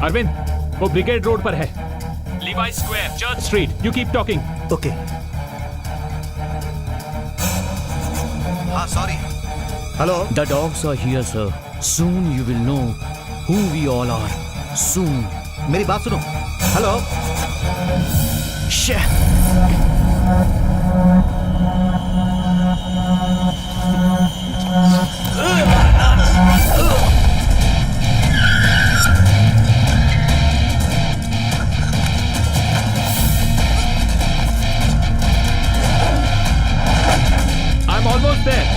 अरविंद, वो ब्रिगेड रोड पर है, Levi Square, Church Street. You keep talking. Okay. हाँ sorry. Hello. The dogs are here, sir. Soon you will know who we all are. Soon. मेरी बात सुनो। Hello. I'm almost there.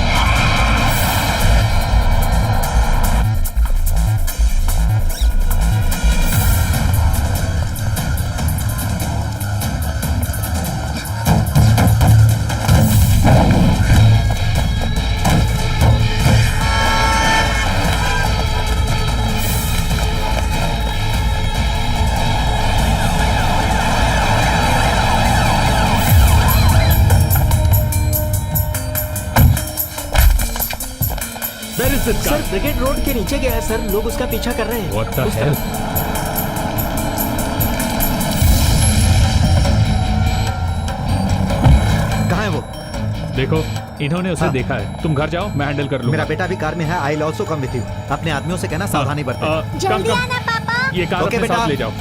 Where is this car? Sir Brigade road के नीचे गया है sir, लोग उसका पीछा कर रहे हैं। What the hell? कहाँ है वो? देखो, इन्होंने उसे हाँ। देखा है। तुम घर जाओ, मैं हैंडल कर लूंगा। मेरा बेटा भी कार में है। I also come with you. अपने आदमियों से कहना सावधानी बरतें। जल्दी आना पापा। ये कार ओके अपने साथ बेटा। ले जाओ।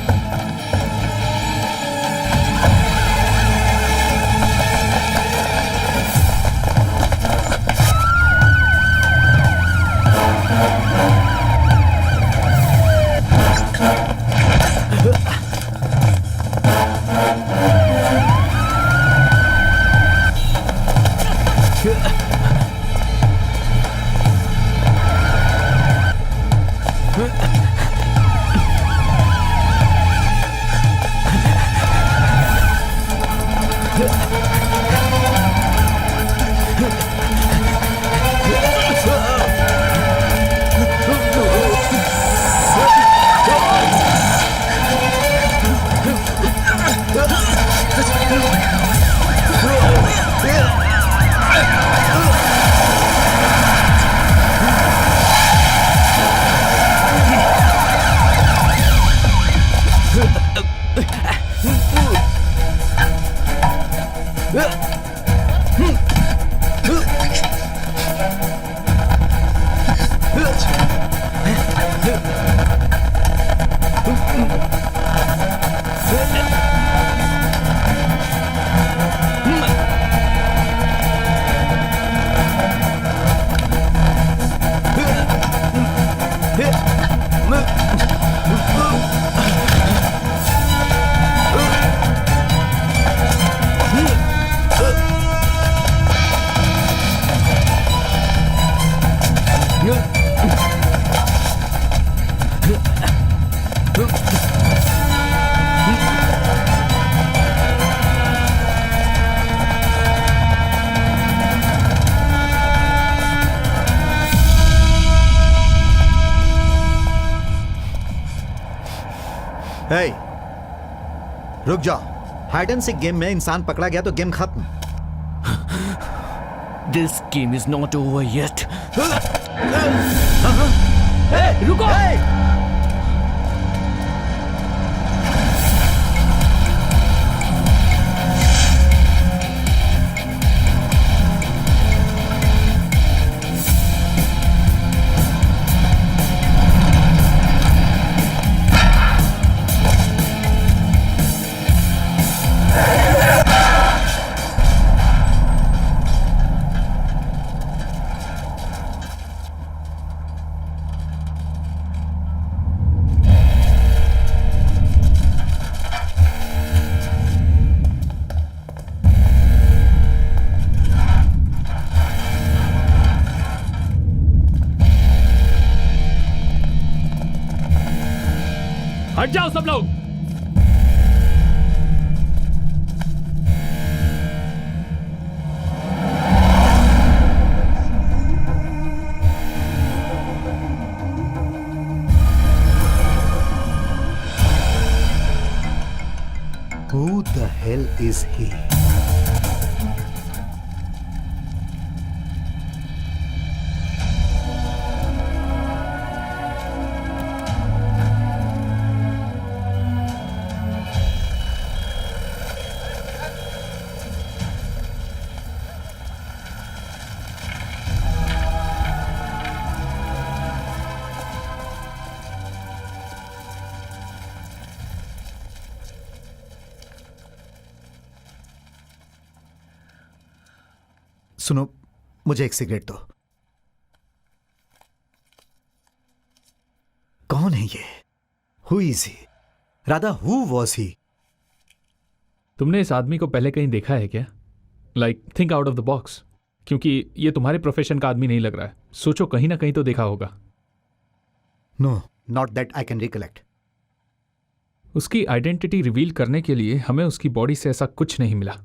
Hey, रुक जाओ। हाइड एंड सीक गेम में इंसान पकड़ा गया तो गेम खत्म। This game is not over yet. रुको। हट जाओ सब लोग। is he? सुनो, मुझे एक सिगरेट दो। कौन है ये? Who is he? Radha, who was he? तुमने इस आदमी को पहले कहीं देखा है क्या? Like think out of the box, क्योंकि ये तुम्हारे प्रोफेशन का आदमी नहीं लग रहा है। सोचो, कहीं ना कहीं तो देखा होगा। No, not that I can recollect. उसकी आइडेंटिटी रिवील करने के लिए हमें उसकी बॉडी से ऐसा कुछ नहीं मिला।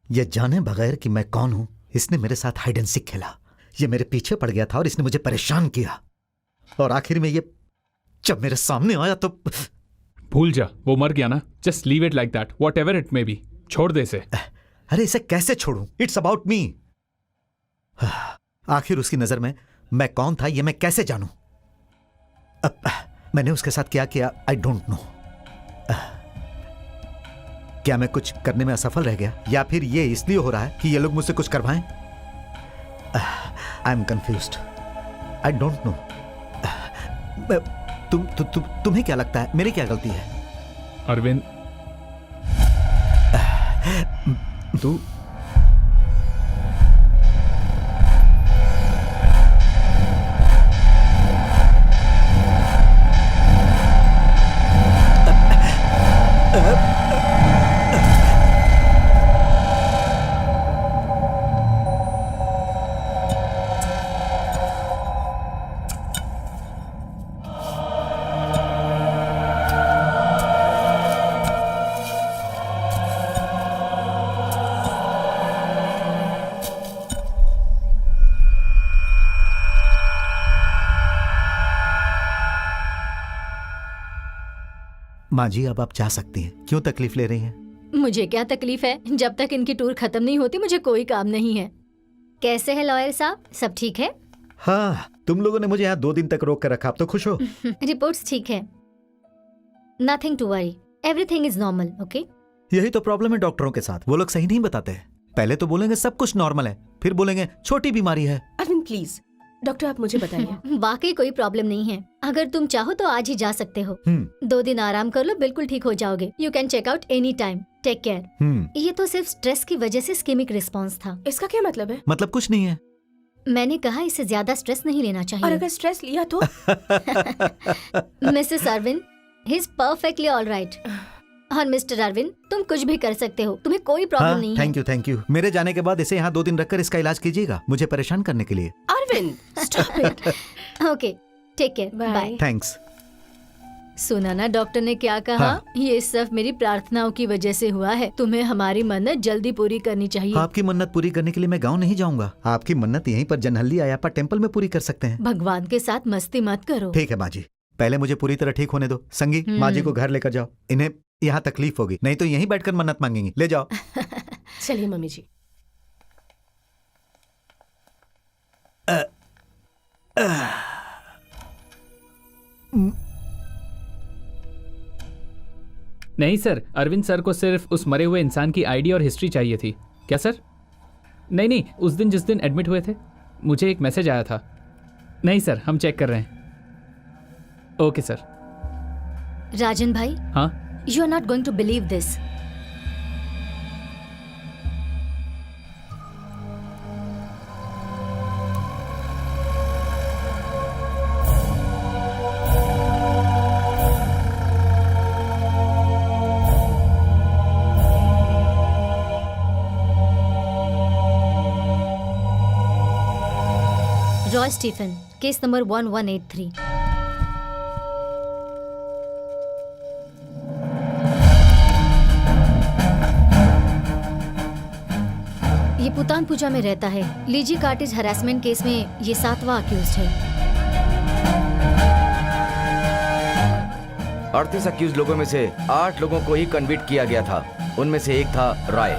ये जाने बगैर कि मैं कौन हूं, इसने मेरे साथ हाइड एंड सीक खेला। ये मेरे पीछे पड़ गया था और इसने मुझे परेशान किया, और आखिर में ये जब मेरे सामने आया तो भूल जा, वो मर गया ना। Just leave it like that, what ever it may be. छोड़ दे इसे। अरे इसे कैसे छोड़ूं? It's about me. आखिर उसकी नजर में मैं कौन था, ये मैं कैसे जानूं? अब मैंने उसके साथ क्या किया, आई डोंट नो। क्या मैं कुछ करने में असफल रह गया, या फिर ये इसलिए हो रहा है कि ये लोग मुझसे कुछ करवाएं? I am confused, I don't know. तुम्हें क्या लगता है, मेरी क्या गलती है? अरविंद, तू माँ जी, अब आप जा सकती हैं। क्यों तकलीफ ले रही हैं? मुझे क्या तकलीफ है? जब तक इनकी टूर खत्म नहीं होती मुझे कोई काम नहीं है। कैसे है लॉयर साहब, सब ठीक है? हाँ, तुम लोगों ने मुझे यहाँ 2 दिन तक रोक कर रखा, आप तो खुश हो? रिपोर्ट्स ठीक है, nothing to worry, everything is normal. Okay, यही तो प्रॉब्लम है डॉक्टरों के साथ, वो लोग सही नहीं बताते। पहले तो बोलेंगे सब कुछ नॉर्मल है, फिर बोलेंगे छोटी बीमारी है। अरविंद प्लीज, डॉक्टर आप मुझे बताइए। वाकई कोई प्रॉब्लम नहीं है। अगर तुम चाहो तो आज ही जा सकते हो। 2 दिन आराम कर लो, बिल्कुल ठीक हो जाओगे। You can check out any time. Take care. ये तो सिर्फ स्ट्रेस की वजह से स्कीमिक रिस्पॉन्स था। इसका क्या मतलब है? मतलब कुछ नहीं है। मैंने कहा इसे ज्यादा स्ट्रेस नहीं लेना और चाहिए। अगर स्ट्रेस लिया तो? Missus Arvind, he is perfectly all right. और मिस्टर अरविंद, तुम कुछ भी कर सकते हो, तुम्हें कोई प्रॉब्लम नहीं है। Thank you, thank you. मेरे जाने के बाद इसे यहाँ 2 दिन रखकर इसका इलाज कीजिएगा, मुझे परेशान करने के लिए। Arvind stop it. Okay, take care, bye. Thanks. सुना ना डॉक्टर ने क्या कहा? हाँ। ये सब मेरी प्रार्थनाओं की वजह से हुआ है। तुम्हें हमारी मन्नत जल्दी पूरी करनी चाहिए। आपकी मन्नत पूरी करने के लिए मैं गाँव नहीं जाऊंगा। आपकी मन्नत यहीं पर जनहल्ली आयाप्पा टेम्पल में पूरी कर सकते हैं। भगवान के साथ मस्ती मत करो। ठीक है माँ जी, पहले मुझे पूरी तरह ठीक होने दो। संगी, माँ जी को घर लेकर जाओ, इन्हें यहाँ तकलीफ होगी, नहीं तो यहीं बैठकर मन्नत मांगेंगी। ले जाओ। चलिए मम्मी जी। नहीं सर, अरविंद सर को सिर्फ उस मरे हुए इंसान की आईडी और हिस्ट्री चाहिए थी। क्या सर? नहीं नहीं, उस दिन जिस दिन एडमिट हुए थे मुझे एक मैसेज आया था। नहीं सर, हम चेक कर रहे हैं। Okay sir. राजन भाई, हाँ you are not going to believe this. Roy Stephen, case number 1183। ये पुतान पूजा में रहता है। लीजी कार्टेज हरासमेंट केस में ये 7वां अक्यूज्ड है। 38 अक्यूज लोगों में से 8 लोगों को ही कन्विक्ट किया गया था। उनमें से एक था रॉय।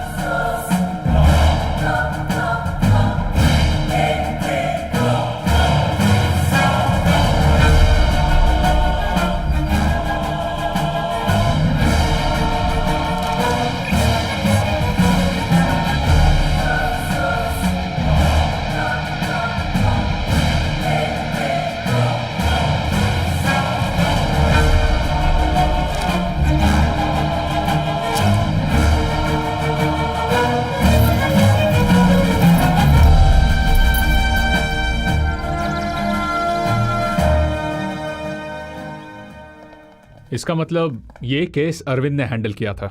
इसका मतलब ये केस अरविंद ने हैंडल किया था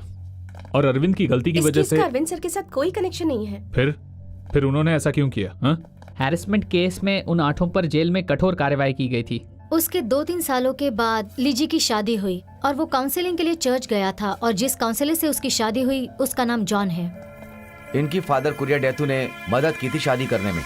और अरविंद की गलती की इस वजह केस से का अरविंद सर के साथ कोई कनेक्शन नहीं है। फिर उन्होंने ऐसा क्यों किया? हाँ? हैरेसमेंट केस में उन 8 पर जेल में कठोर कार्रवाई की गई थी। उसके 2-3 सालों के बाद लीजी की शादी हुई और वो काउंसलिंग के लिए चर्च गया था और जिस काउंसलर से उसकी शादी हुई उसका नाम जॉन है। इनकी फादर कुरिया डेथू ने मदद की थी शादी करने में।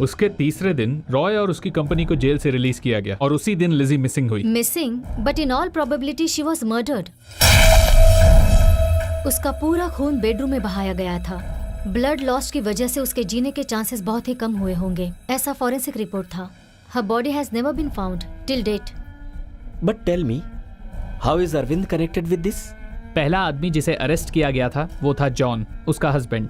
उसके तीसरे दिन रॉय और उसकी कंपनी को जेल से रिलीज किया गया और उसी दिन लिजी मिसिंग हुई। Missing, but in all probability she was murdered. उसका पूरा खून बेडरूम में बहाया गया था। ब्लड लॉस की वजह से उसके जीने के चांसेस बहुत ही कम हुए होंगे, ऐसा फॉरेंसिक रिपोर्ट था। Her body has never been found till date. But tell me, how is Arvind connected with this? पहला आदमी जिसे अरेस्ट किया गया था वो था जॉन, उसका हस्बैंड।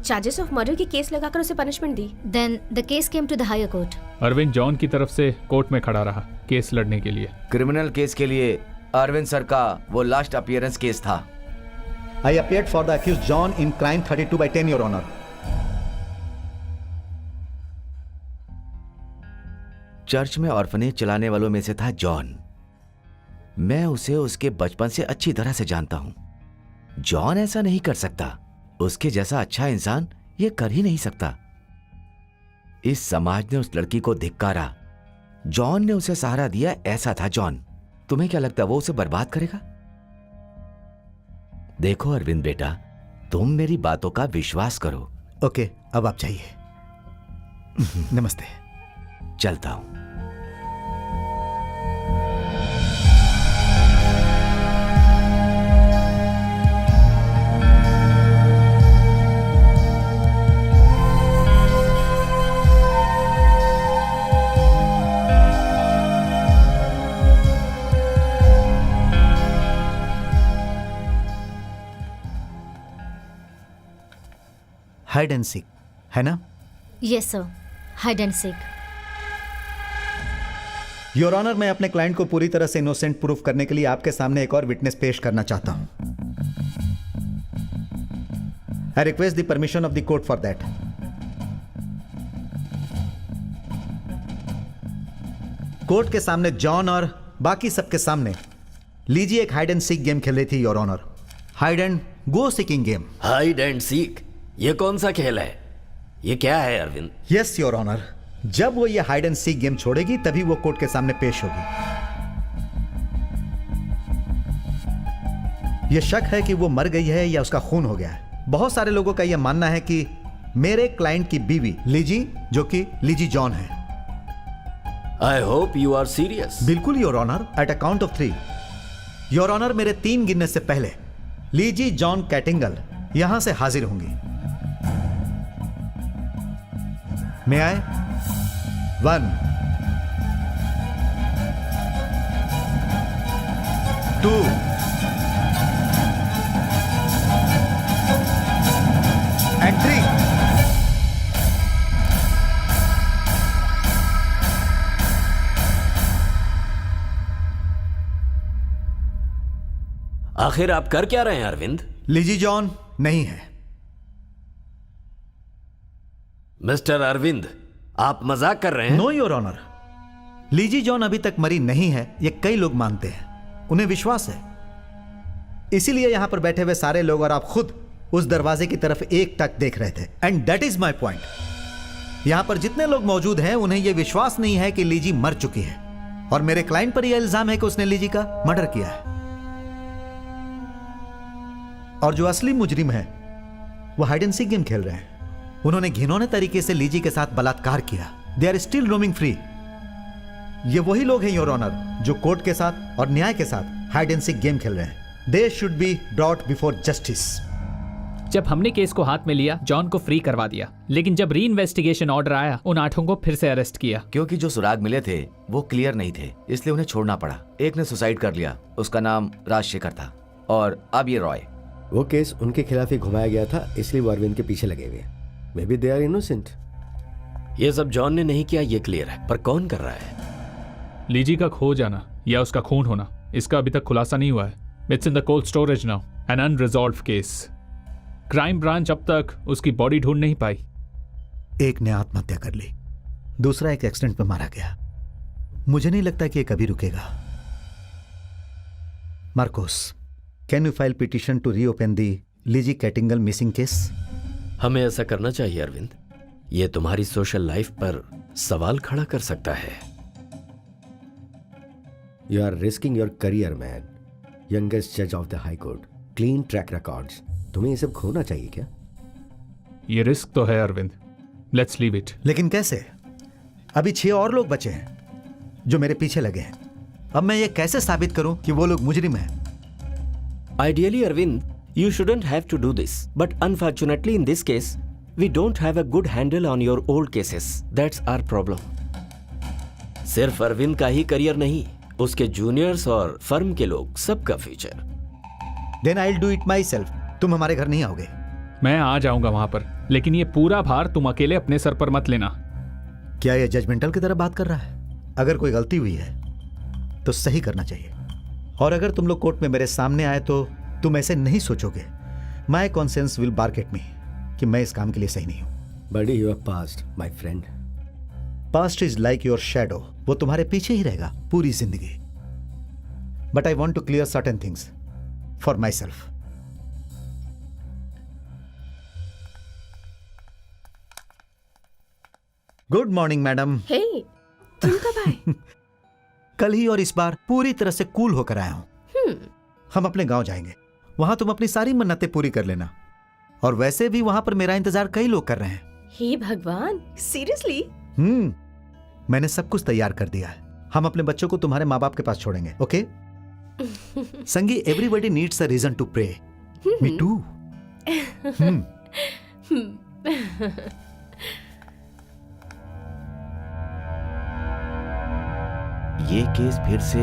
चार्जेस ऑफ मर्डर की केस लगाकर उसे पनिशमेंट दी। Then the case came to the higher court. Arvind John की तरफ से कोर्ट में खड़ा रहा केस लड़ने के लिए। क्रिमिनल केस के लिए अरविंद सर का वो लास्ट अपीयरेंस केस था। I appeared for the accused John in crime 32/10, Your Honor. Church में ऑर्फनेज चलाने वालों में से था जॉन। मैं उसे उसके बचपन से अच्छी तरह से जानता हूं। जॉन ऐसा नहीं कर सकता। उसके जैसा अच्छा इंसान ये कर ही नहीं सकता। इस समाज ने उस लड़की को धिक्कारा। जॉन ने उसे सहारा दिया, ऐसा था जॉन। तुम्हें क्या लगता वो उसे बर्बाद करेगा? देखो अरविंद बेटा, तुम मेरी बातों का विश्वास करो। ओके, अब आप जाइए। नमस्ते। चलता हूं। हाइड एंड सीक है ना? Yes sir, hide and seek. Your honour, मैं अपने क्लाइंट को पूरी तरह से इनोसेंट प्रूफ करने के लिए आपके सामने एक और विटनेस पेश करना चाहता हूं। I request the permission of the court for that. Court के सामने जॉन और बाकी सबके सामने लीजिए एक हाइड एंड सीक गेम खेल रही थी your honour. Hide and go seeking game. Hide and seek, ये कौन सा खेल है? ये क्या है अरविंद? यस योर ऑनर, जब वो ये हाइड एंड सीक गेम छोड़ेगी तभी वो कोर्ट के सामने पेश होगी। ये शक है कि वो मर गई है या उसका खून हो गया है। बहुत सारे लोगों का यह मानना है कि मेरे क्लाइंट की बीवी लीजी, जो कि लीजी जॉन है। I hope you are serious. बिल्कुल your honour. At a count of 3 your honour, मेरे 3 गिनने से पहले लीजी जॉन कैटिंगल यहां से हाजिर होंगी। मैं आए 1 2 आखिर आप कर क्या रहे हैं अरविंद? लीजी जॉन नहीं है। मिस्टर अरविंद, आप मजाक कर रहे हैं? नो योर ऑनर, लीजी जॉन अभी तक मरी नहीं है, ये कई लोग मानते हैं, उन्हें विश्वास है। इसीलिए यहां पर बैठे हुए सारे लोग और आप खुद उस दरवाजे की तरफ एक टक देख रहे थे। And that is my point. यहां पर जितने लोग मौजूद हैं उन्हें यह विश्वास नहीं है कि लीजी मर चुकी है, और मेरे क्लाइंट पर यह इल्जाम है कि उसने लीजी का मर्डर किया है। और जो असली मुजरिम है वो हाइड एंड सीक गेम खेल रहे हैं। उन्होंने घिनौने तरीके से लीजी के साथ बलात्कार किया। They are still roaming free. ये वही लोग हैं योर ऑनर जो कोर्ट के साथ और न्याय के साथ हाइड एंड सीक गेम खेल रहे हैं। They should be brought before justice. जब हमने केस को हाथ में लिया, जॉन को फ्री करवा दिया, लेकिन जब री इन्वेस्टिगेशन ऑर्डर आया, उन 8 को फिर से अरेस्ट किया। क्योंकि जो सुराग मिले थे वो क्लियर नहीं थे, इसलिए उन्हें छोड़ना पड़ा। एक ने सुसाइड कर लिया, उसका नाम राजशेखर था, और अब ये रॉय। वो केस उनके खिलाफ ही घुमाया गया था, इसलिए वो अरविंद के पीछे लगे हुए। Maybe they are innocent. ये सब जॉन ने नहीं किया, ये क्लियर है, पर कौन कर रहा है? लीजी का खो जाना या उसका खून होना, इसका अभी तक खुलासा नहीं हुआ है। It's in the cold storage now, an unresolved case. Crime branch अब तक उसकी बॉडी ढूंढ नहीं पाई। एक ने आत्महत्या कर ली, दूसरा एक एक्सीडेंट में मारा गया। मुझे नहीं लगता कि ये कभी रुकेगा। Marcos, can you file petition to reopen the Lizzie Catingal missing case? हमें ऐसा करना चाहिए अरविंद। ये तुम्हारी सोशल लाइफ पर सवाल खड़ा कर सकता है। You are risking your career man. Youngest जज of the high court, clean track records. तुम्हें ये सब खोना चाहिए क्या? ये रिस्क तो है अरविंद, लेट्स लीव इट। लेकिन कैसे? अभी 6 और लोग बचे हैं जो मेरे पीछे लगे हैं। अब मैं ये कैसे साबित करूं कि वो लोग मुजरिम हैं? Ideally, Arvind, you shouldn't have to do this. But unfortunately, in this case, we don't have a good handle on your old cases. That's our problem. सिर्फ अरविंद का ही करियर नहीं, उसके जूनियर्स और फर्म के लोग, सबका future. Then I'll do it myself. तुम हमारे घर नहीं आओगे? मैं आ जाऊंगा वहां पर, लेकिन ये पूरा भार तुम अकेले अपने सर पर मत लेना। क्या ये जजमेंटल की तरह बात कर रहा है? अगर कोई गलती हुई है तो सही करना चाहिए, और अगर तुम लोग कोर्ट में मेरे सामने आए तो तुम ऐसे नहीं सोचोगे। My conscience will bark me कि मैं इस काम के लिए सही नहीं हूं। Buddy you are past my friend. Past is like your shadow, वो तुम्हारे पीछे ही रहेगा पूरी जिंदगी। But I want to clear certain things for myself. Good morning madam. Hey, तुम कब आए? कल ही, और इस बार पूरी तरह से कूल होकर आया हूं। हम अपने गांव जाएंगे, वहां तुम अपनी सारी मन्नतें पूरी कर लेना, और वैसे भी वहां पर मेरा इंतजार कई लोग कर रहे हैं। हे भगवान, सीरियसली? मैंने सब कुछ तैयार कर दिया है। हम अपने बच्चों को तुम्हारे माँ बाप के पास छोड़ेंगे, okay? Sangi, everybody needs a reason to pray. Me too. ये केस फिर से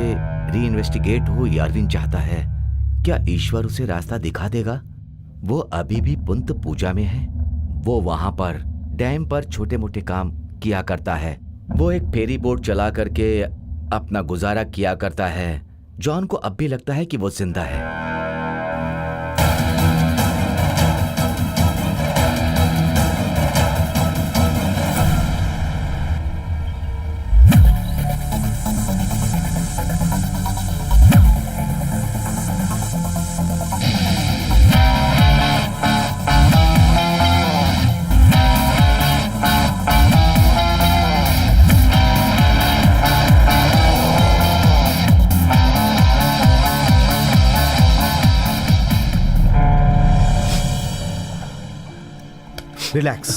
री इन्वेस्टिगेट हो, ये अरविंद चाहता है। क्या ईश्वर उसे रास्ता दिखा देगा? वो अभी भी पुंत पूजा में है। वो वहां पर डैम पर छोटे मोटे काम किया करता है। वो एक फेरी बोट चला करके अपना गुजारा किया करता है। जॉन को अब भी लगता है कि वो जिंदा है। रिलैक्स।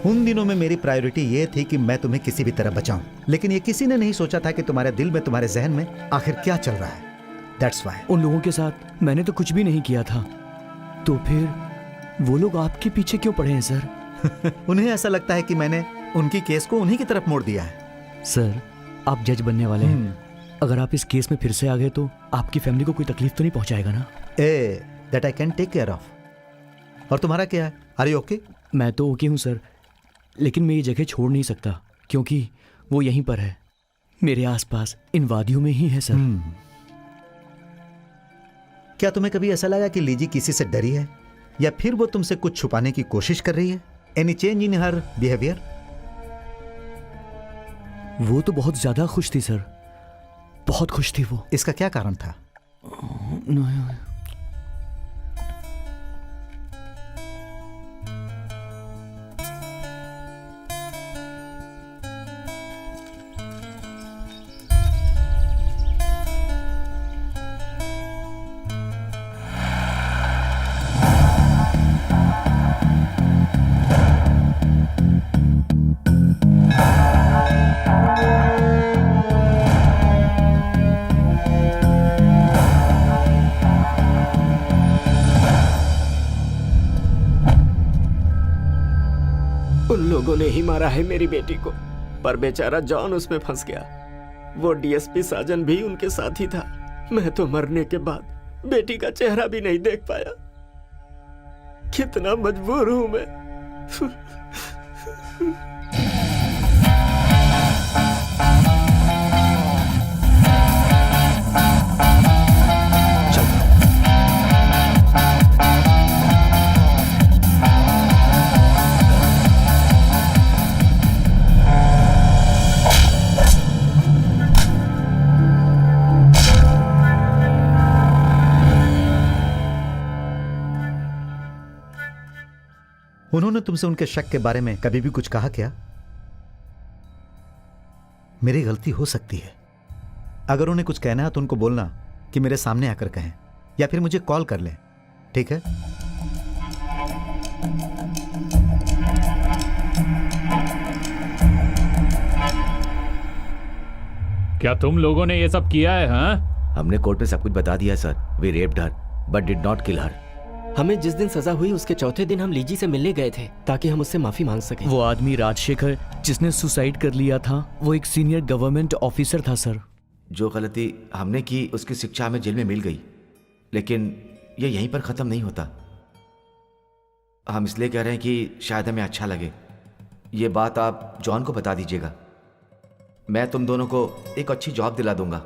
उन दिनों में मेरी प्रायोरिटी ये थी कि मैं तुम्हें किसी भी तरह बचाऊं, लेकिन ये किसी ने नहीं सोचा था कि तुम्हारे दिल में, तुम्हारे जहन में आखिर क्या चल रहा है। That's why। उन लोगों के साथ मैंने तो कुछ भी नहीं किया था, तो फिर वो लोग आपके पीछे क्यों पड़े हैं सर? उन्हें ऐसा लगता है कि मैंने उनकी केस को उन्हीं की तरफ मोड़ दिया है। सर, आप जज बनने वाले हैं। अगर आप इस केस में फिर से आ गए तो आपकी फैमिली को कोई तकलीफ तो नहीं पहुंचाएगा ना? That I can take care of. और तुम्हारा क्या है? Are you okay? मैं तो ओके हूँ सर, लेकिन मैं ये जगह छोड़ नहीं सकता क्योंकि वो यहीं पर है, मेरे आसपास इन वादियों में ही है सर। क्या तुम्हें कभी ऐसा लगा कि लीजी किसी से डरी है या फिर वो तुमसे कुछ छुपाने की कोशिश कर रही है? Any change in her behaviour? वो तो बहुत ज्यादा खुश थी सर, बहुत खुश थी वो। इसका क्या कारण था? उन लोगों ने ही मारा है मेरी बेटी को, पर बेचारा जॉन उसमें फंस गया। वो डीएसपी साजन भी उनके साथ ही था। मैं तो मरने के बाद बेटी का चेहरा भी नहीं देख पाया। कितना मजबूर हूं मैं। उन्होंने तुमसे उनके शक के बारे में कभी भी कुछ कहा क्या? मेरी गलती हो सकती है। अगर उन्हें कुछ कहना है तो उनको बोलना कि मेरे सामने आकर कहें या फिर मुझे कॉल कर लें, ठीक है? क्या तुम लोगों ने ये सब किया है? हाँ, हमने कोर्ट में सब कुछ बता दिया सर। We raped her but did not kill her. हमें जिस दिन सजा हुई उसके चौथे दिन हम लीजी से मिलने गए थे ताकि हम उससे माफी मांग सकें। वो आदमी राजशेखर जिसने सुसाइड कर लिया था, वो एक सीनियर गवर्नमेंट ऑफिसर था सर। जो गलती हमने की उसकी शिक्षा हमें जेल में मिल गई, लेकिन ये यहीं पर ख़त्म नहीं होता। हम इसलिए कह रहे हैं कि शायद हमें अच्छा लगे। ये बात आप जॉन को बता दीजिएगा। मैं तुम दोनों को एक अच्छी जॉब दिला दूंगा,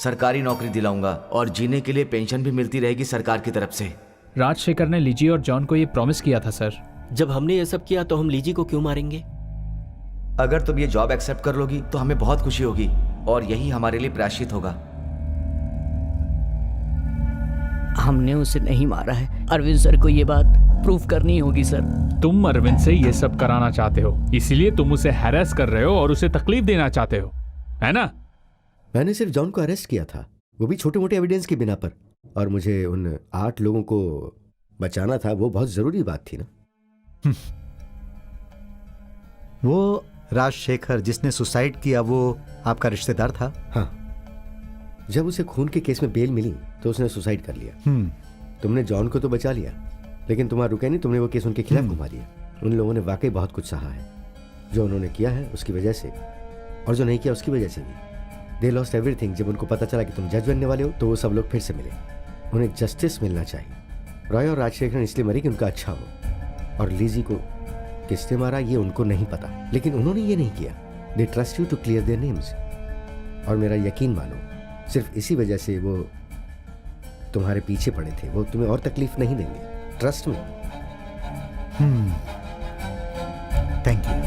सरकारी नौकरी दिलाऊंगा और जीने के लिए पेंशन भी मिलती रहेगी सरकार की तरफ से। राजशेखर ने लीजी और जॉन को ये प्रॉमिस किया था सर। जब हमने ये सब किया तो हम लीजी को क्यों मारेंगे? अगर तुम ये जॉब एक्सेप्ट कर लोगी तो हमें बहुत खुशी होगी और यही हमारे लिए प्रायश्चित होगा। हमने उसे नहीं मारा है। अरविंद सर को ये बात प्रूफ करनी होगी सर। तुम अरविंद से ये सब कराना चाहते हो, इसीलिए तुम उसे हैरेस कर रहे हो और उसे तकलीफ देना चाहते हो, है ना? मैंने सिर्फ जॉन को अरेस्ट किया था, वो भी छोटे मोटे एविडेंस की बिना पर, और मुझे उन 8 लोगों को बचाना था। वो बहुत जरूरी बात थी ना। वो राजशेखर जिसने सुसाइड किया वो आपका रिश्तेदार था? हाँ, जब उसे खून के केस में बेल मिली तो उसने सुसाइड कर लिया। तुमने जॉन को तो बचा लिया, लेकिन तुम्हारा रुका नहीं, तुमने वो केस उनके खिलाफ घुमा दिया। उन लोगों ने वाकई बहुत कुछ सहा है, जो उन्होंने किया है उसकी वजह से, और जो नहीं किया उसकी वजह से भी। They lost everything. जब उनको पता चला कि तुम जज बनने वाले हो तो वो सब लोग फिर से मिले। उन्हें जस्टिस मिलना चाहिए। रॉय और राजशेखर इसलिए मरी कि उनका अच्छा हो, और लीजी को किसने मारा ये उनको नहीं पता, लेकिन उन्होंने ये नहीं किया। They trust you to clear their names, और मेरा यकीन मानो सिर्फ इसी वजह से वो तुम्हारे पीछे पड़े थे। वो तुम्हें और तकलीफ नहीं देंगे, ट्रस्ट में। Thank you.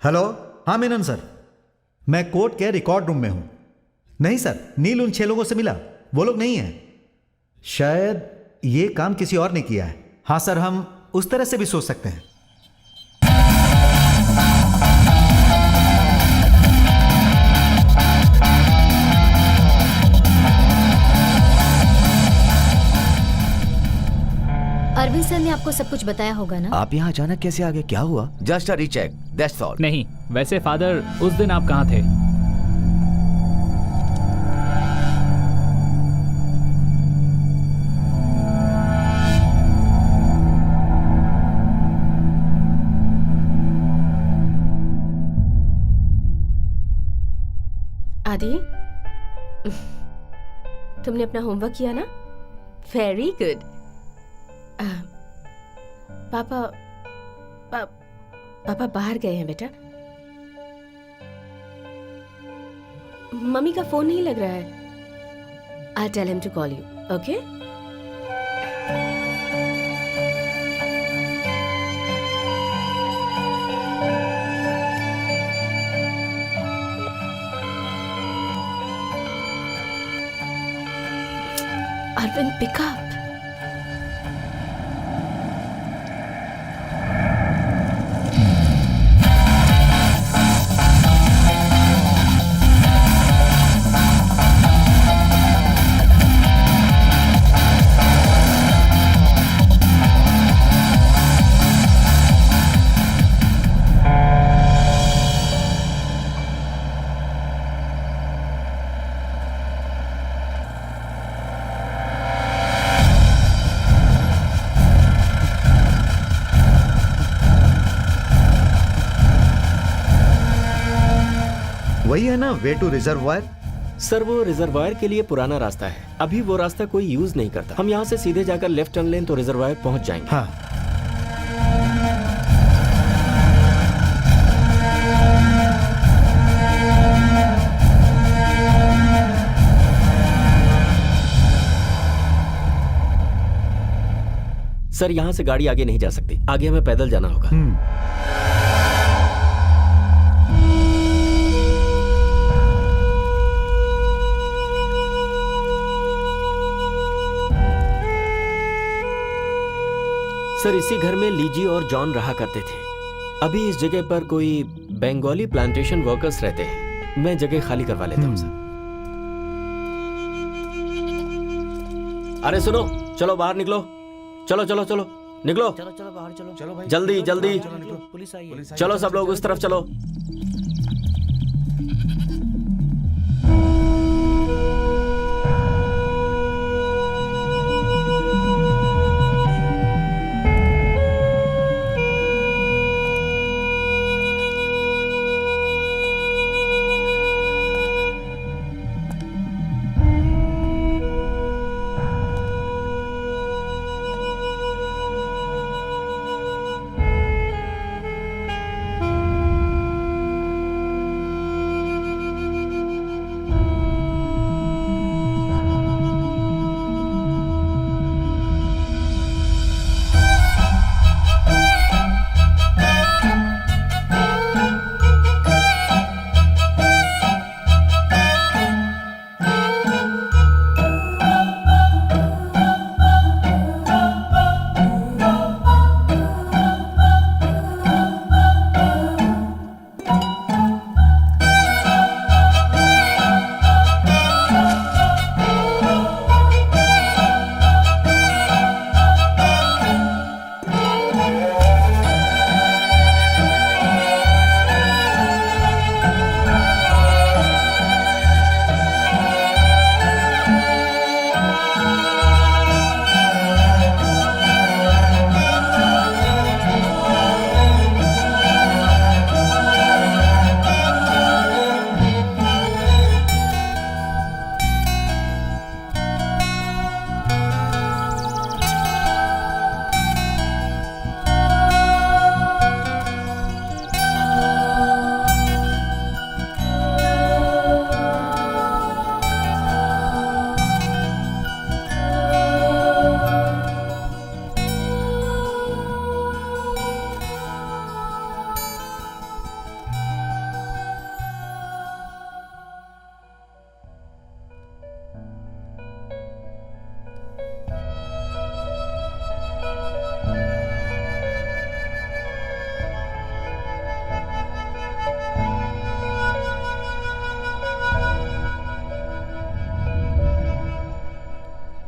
हेलो, हाँ मेनन सर, मैं कोर्ट के रिकॉर्ड रूम में हूं। नहीं सर, नील उन 6 लोगों से मिला, वो लोग नहीं हैं। शायद ये काम किसी और ने किया है। हाँ सर, हम उस तरह से भी सोच सकते हैं। अरविंद सर ने आपको सब कुछ बताया होगा ना? आप यहाँ अचानक कैसे आ गए? क्या हुआ? Just a recheck, that's all. नहीं, वैसे फादर उस दिन आप कहाँ थे? आदि, तुमने अपना होमवर्क किया ना? Very good. पापा बाहर गए हैं बेटा। मम्मी का फोन नहीं लग रहा है। I'll tell him to call you, okay? Arvind, pick up. वही है ना वे टू रिजर्वायर? सर वो रिजर्वायर के लिए पुराना रास्ता है, अभी वो रास्ता कोई यूज नहीं करता। हम यहाँ से सीधे जाकर लेफ्ट टर्न लें तो रिजर्वायर पहुंच जाएंगे। हाँ। सर यहाँ से गाड़ी आगे नहीं जा सकती, आगे हमें पैदल जाना होगा। सर इसी घर में लीजी और जॉन रहा करते थे। अभी इस जगह पर कोई बंगाली प्लांटेशन वर्कर्स रहते हैं। मैं जगह खाली करवा लेता हूँ सर। अरे सुनो, चलो बाहर निकलो। चलो चलो चलो निकलो। चलो चलो बाहर चलो। चलो भाई जल्दी जल्दी पुलिस आई है। चलो सब लोग उस तरफ चलो।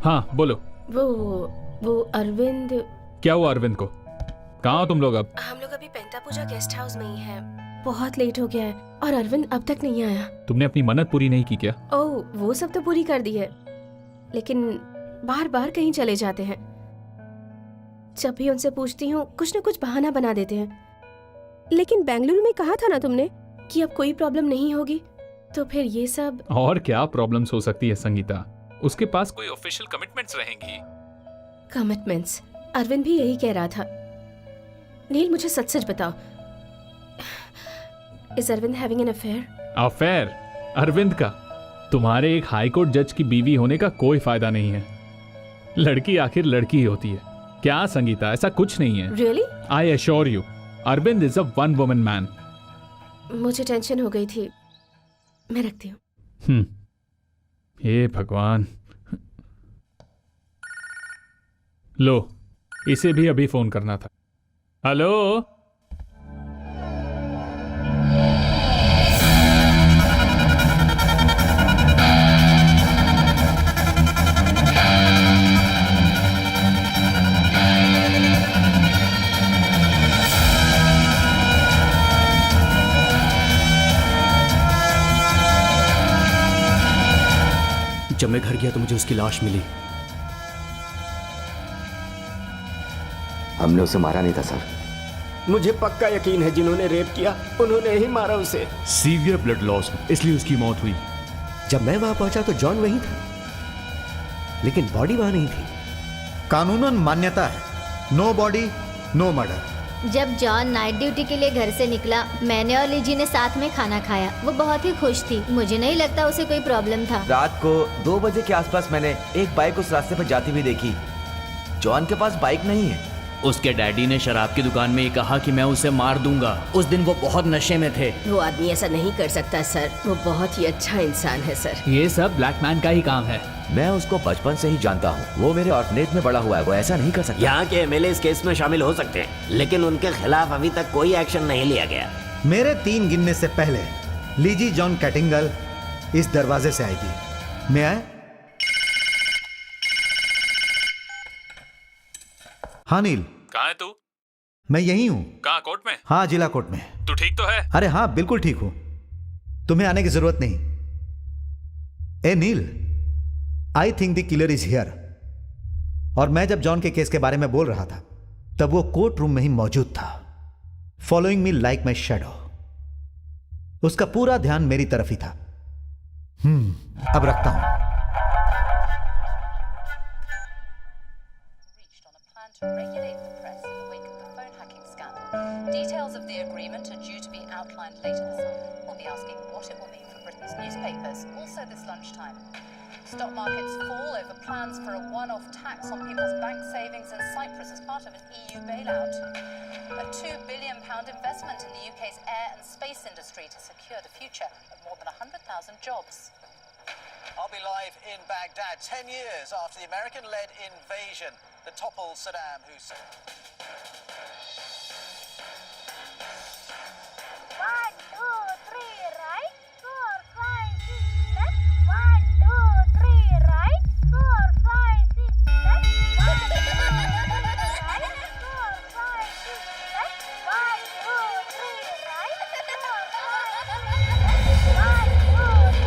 हाँ बोलो। वो अरविंद। क्या हुआ अरविंद को? कहाँ हो तुम लोग अब? हम लोग अभी पेंटा पूजा गेस्ट हाउस में ही हैं। बहुत लेट हो गया है और अरविंद अब तक नहीं आया। तुमने अपनी मन्नत पूरी नहीं की क्या? ओह वो सब तो पूरी कर दी है, लेकिन बार बार कहीं चले जाते हैं। जब भी उनसे पूछती हूँ कुछ न कुछ बहाना बना देते हैं। लेकिन बेंगलुरु में कहा था ना तुमने कि अब कोई प्रॉब्लम नहीं होगी। तो फिर ये सब और क्या प्रॉब्लम्स हो सकती है संगीता? उसके पास कोई ऑफिशियल कमिटमेंट्स रहेंगी। कमिटमेंट्स? अरविंद भी यही कह रहा था। नील, मुझे सच सच बताओ, is Arvind having an affair? Affair? Arvind का? तुम्हारे एक हाई कोर्ट जज की बीवी होने का कोई फायदा नहीं है। लड़की आखिर लड़की ही होती है। क्या संगीता, ऐसा कुछ नहीं है। Really? I assure you, Arvind is a one woman man. मुझे टेंशन हो गई थी, मैं रखती हूँ। हे भगवान। लो, इसे भी अभी फोन करना था। हेलो, जब मैं घर गया तो मुझे उसकी लाश मिली। हमने उसे मारा नहीं था सर। मुझे पक्का यकीन है जिन्होंने रेप किया उन्होंने ही मारा उसे। सीवियर ब्लड लॉस, इसलिए उसकी मौत हुई। जब मैं वहां पहुंचा तो जॉन वहीं था, लेकिन बॉडी वहां नहीं थी। कानूनन मान्यता है, नो बॉडी नो मर्डर। जब जॉन नाइट ड्यूटी के लिए घर से निकला, मैंने और लीजी ने साथ में खाना खाया। वो बहुत ही खुश थी। मुझे नहीं लगता उसे कोई प्रॉब्लम था। रात को 2 बजे के आसपास मैंने एक बाइक उस रास्ते पर जाती हुई देखी। जॉन के पास बाइक नहीं है। उसके डैडी ने शराब की दुकान में ये कहा कि मैं उसे मार दूंगा। उस दिन वो बहुत नशे में थे। वो आदमी ऐसा नहीं कर सकता सर, वो बहुत ही अच्छा इंसान है सर। ये सब ब्लैक मैन का ही काम है। मैं उसको बचपन से ही जानता हूँ। वो मेरे ऑर्फनेज में बड़ा हुआ है, वो ऐसा नहीं कर सकता। यहाँ के एमएलए इस केस में शामिल हो सकते हैं, लेकिन उनके खिलाफ अभी तक कोई एक्शन नहीं लिया गया। मेरे 3 गिनने से पहले लीजी जॉन कैटिंगल इस दरवाजे से आएगी। मैं आए? हाँ नील। कहाँ है तू? मैं यही हूँ। कहाँ, कोर्ट में? हाँ, जिला कोर्ट में। तू ठीक तो है? अरे हाँ, बिल्कुल ठीक हूं। तुम्हें आने की जरूरत नहीं। ए Neel, I think the killer is here. और मैं जब जॉन के केस के बारे में बोल रहा था तब वो कोर्ट रूम में ही मौजूद था, following me like my shadow. उसका पूरा ध्यान मेरी तरफ ही था। अब रखता हूं। Details of the agreement are due to be outlined later this month. We'll be asking what it will mean for Britain's newspapers, also this lunchtime. Stock markets fall over plans for a one-off tax on people's bank savings in Cyprus as part of an EU bailout. A £2 billion investment in the UK's air and space industry to secure the future of more than 100,000 jobs. I'll be live in Baghdad 10 years after the American-led invasion that toppled Saddam Hussein. 1, 2, 3, right, 4, 5, 6, left. 1, 2, 3, right, 4, 5, 6, left. 1, 2, 3, right, 4, 5, 6, left. 1, 2, 3, right, 4, 5, 6, left. 1, 2, 3,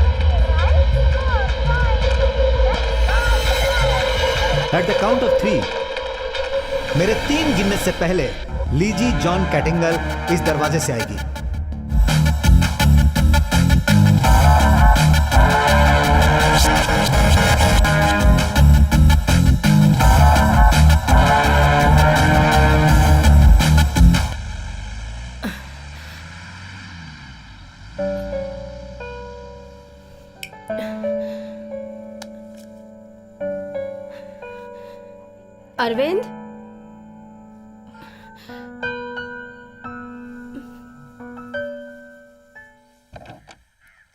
right, 4, 5, 6, left. At the count of 3, मेरे 3 गिनने से पहले लीजी John कैटिंगल इस दरवाजे से आएगी। Arvind,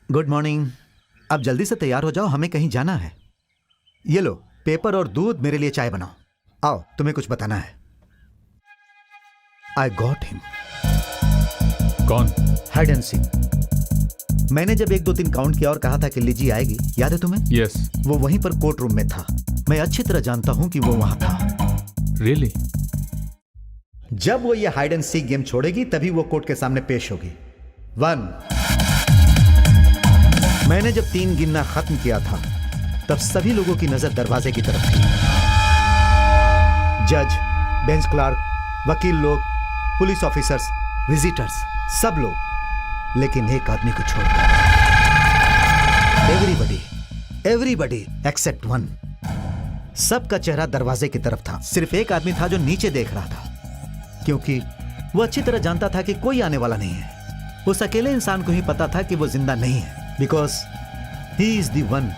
good morning. अब जल्दी से तैयार हो जाओ, हमें कहीं जाना है। ये लो पेपर और दूध, मेरे लिए चाय बनाओ। आओ, तुम्हें कुछ बताना है। I got him. कौन? Hide and seek. मैंने जब 1, 2, 3 काउंट किया और कहा था कि लीजी आएगी, याद है तुम्हें? यस। वो वहीं पर कोर्ट रूम में था। मैं अच्छी तरह जानता हूं कि वो वहां था। रियली? जब वो ये हाइड एंड सीक गेम छोड़ेगी तभी वो कोर्ट के सामने पेश होगी। 1। मैंने जब 3 गिनना खत्म किया था तब सभी लोगों की नजर दरवाजे की तरफ थी। जज, बेंच क्लार्क, वकील लोग, पुलिस ऑफिसर्स, विजिटर्स, सब लोग, लेकिन एक आदमी को छोड़कर। Everybody except one. सबका चेहरा दरवाजे की तरफ था। सिर्फ एक आदमी था जो नीचे देख रहा था, क्योंकि वो अच्छी तरह जानता था कि कोई आने वाला नहीं है। उस अकेले इंसान को ही पता था कि वो जिंदा नहीं है, because he is the one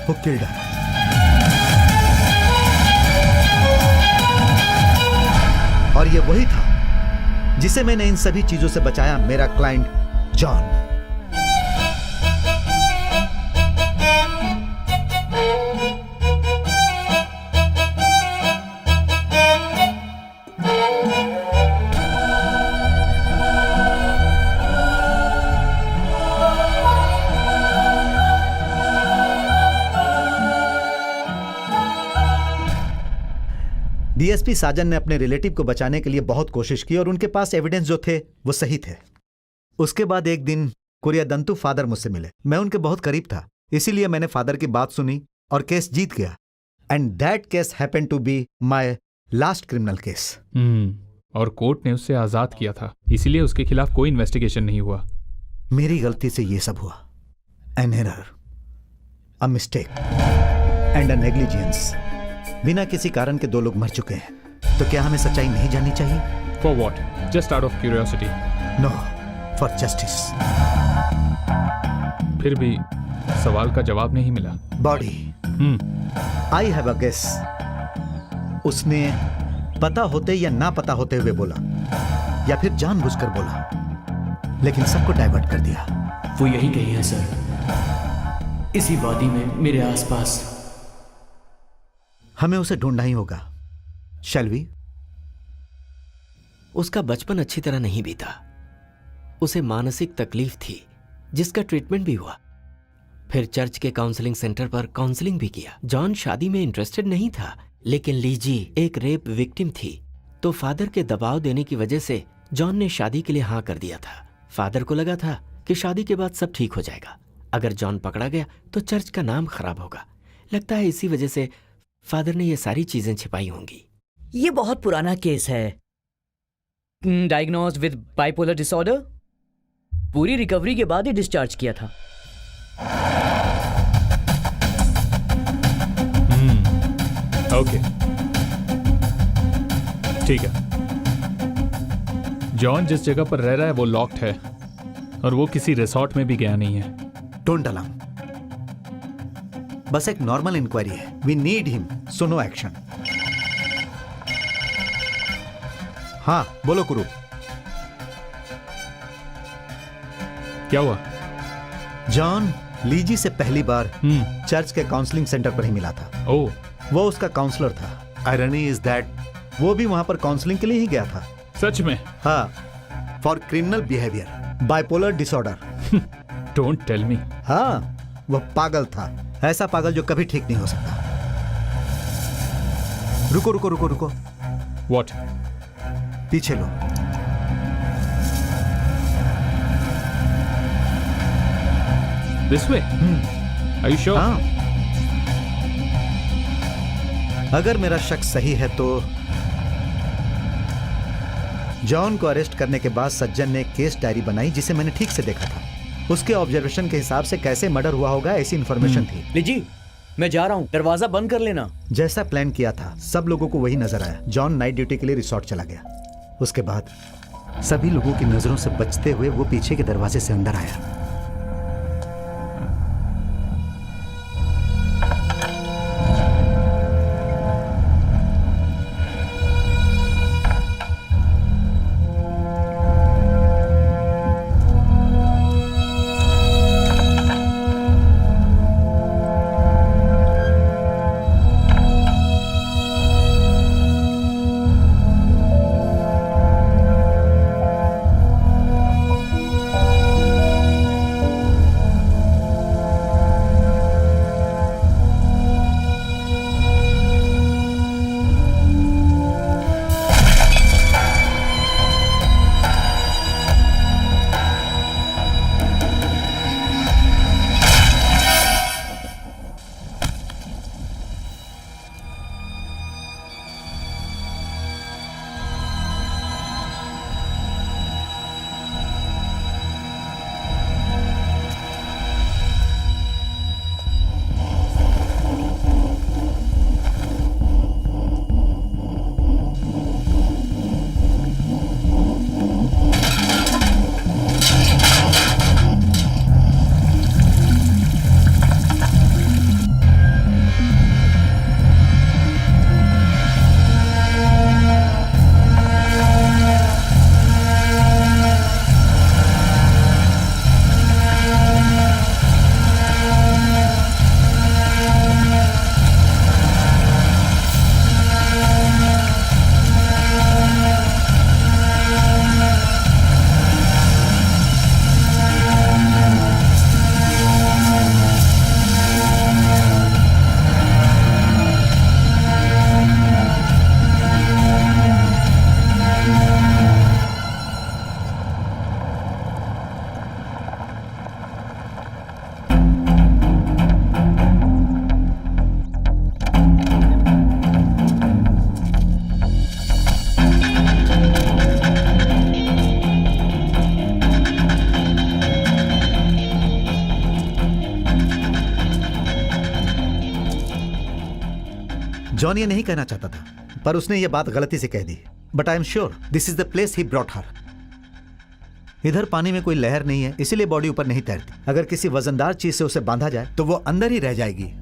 who killed her. और ये वही था जिसे मैंने इन सभी चीजों से बचाया, मेरा क्लाइंट जॉन। डीएसपी साजन ने अपने रिलेटिव को बचाने के लिए बहुत कोशिश की और उनके पास एविडेंस जो थे वो सही थे। उसके बाद एक दिन कुरियादंतु फादर मुझसे मिले। मैं उनके बहुत करीब था, इसीलिए मैंने फादर की बात सुनी और केस जीत गया। And that case happened to be my last criminal case. और कोर्ट ने उससे आजाद किया था, इसीलिए उसके खिलाफ कोई इन्वेस्टिगेशन नहीं हुआ। मेरी गलती से ये सब हुआ। An error, a mistake and a negligence. बिना किसी कारण के 2 लोग मर चुके हैं, तो क्या हमें सच्चाई नहीं जाननी चाहिए? For what? Just out of curiosity? No, for justice. फिर भी सवाल का जवाब नहीं मिला। Body, I have a guess. उसने पता होते या ना पता होते हुए बोला, या फिर जानबूझकर बोला, लेकिन सबको डाइवर्ट कर दिया। वो यही कही है सर, इसी वादी में मेरे आसपास। हमें उसे ढूंढना ही होगा। Shall we? उसका बचपन अच्छी तरह नहीं बीता। उसे मानसिक तकलीफ थी, जिसका ट्रीटमेंट भी हुआ। फिर चर्च के काउंसलिंग सेंटर पर काउंसलिंग भी किया। जॉन शादी में इंटरेस्टेड नहीं था, लेकिन लीजी एक रेप विक्टिम थी, तो फादर के दबाव देने की वजह से जॉन ने शादी के लिए हाँ कर दिया था। फादर को लगा था कि शादी के बाद सब ठीक हो जाएगा। अगर जॉन पकड़ा गया तो चर्च का नाम खराब होगा। लगता है इसी वजह से फादर ने ये सारी चीजें छिपाई होंगी। ये बहुत पुराना केस है। Diagnosed with bipolar disorder. पूरी रिकवरी के बाद ही डिस्चार्ज किया था। ओके, ठीक है। जॉन जिस जगह पर रह रहा है वो लॉक्ड है, और वो किसी रिसोर्ट में भी गया नहीं है। डोंट अलार्म, बस एक नॉर्मल इंक्वायरी है। We need him, so no action. हाँ बोलो कुरू। क्या हुआ? जॉन लीजी से पहली बार चर्च के काउंसलिंग सेंटर पर ही मिला था। ओह, वो उसका काउंसलर था। आयरनी इज दैट वो भी वहां पर काउंसलिंग के लिए ही गया था। सच में? हाँ, for criminal behaviour, bipolar disorder. Don't tell me. हाँ, वह पागल था, ऐसा पागल जो कभी ठीक नहीं हो सकता। रुको रुको रुको रुको। व्हाट? पीछे लो। This way? Are you sure? हाँ, अगर मेरा शक सही है तो जॉन को अरेस्ट करने के बाद सज्जन ने केस डायरी बनाई, जिसे मैंने ठीक से देखा था। उसके ऑब्जर्वेशन के हिसाब से कैसे मर्डर हुआ होगा ऐसी इंफॉर्मेशन थी। लीजी, मैं जा रहा हूँ, दरवाजा बंद कर लेना। जैसा प्लान किया था सब लोगों को वही नजर आया। जॉन नाइट ड्यूटी के लिए रिसोर्ट चला गया। उसके बाद सभी लोगों की नजरों से बचते हुए वो पीछे के दरवाजे से अंदर आया। जॉन ये नहीं कहना चाहता था, पर उसने ये बात गलती से कह दी। But I am sure this is the place he brought her. इधर पानी में कोई लहर नहीं है, इसीलिए बॉडी ऊपर नहीं तैरती। अगर किसी वजनदार चीज से उसे बांधा जाए तो वो अंदर ही रह जाएगी।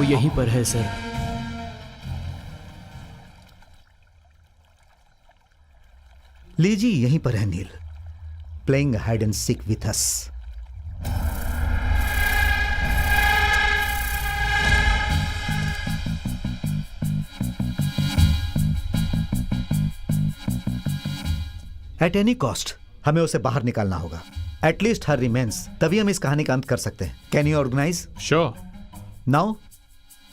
यहीं पर है सर। लीजी यहीं पर है Neel, playing hide and seek with us. At any cost हमें उसे बाहर निकालना होगा। एटलीस्ट हर रिमेन्स, तभी हम इस कहानी का अंत कर सकते हैं। Can you organise? Sure. Now?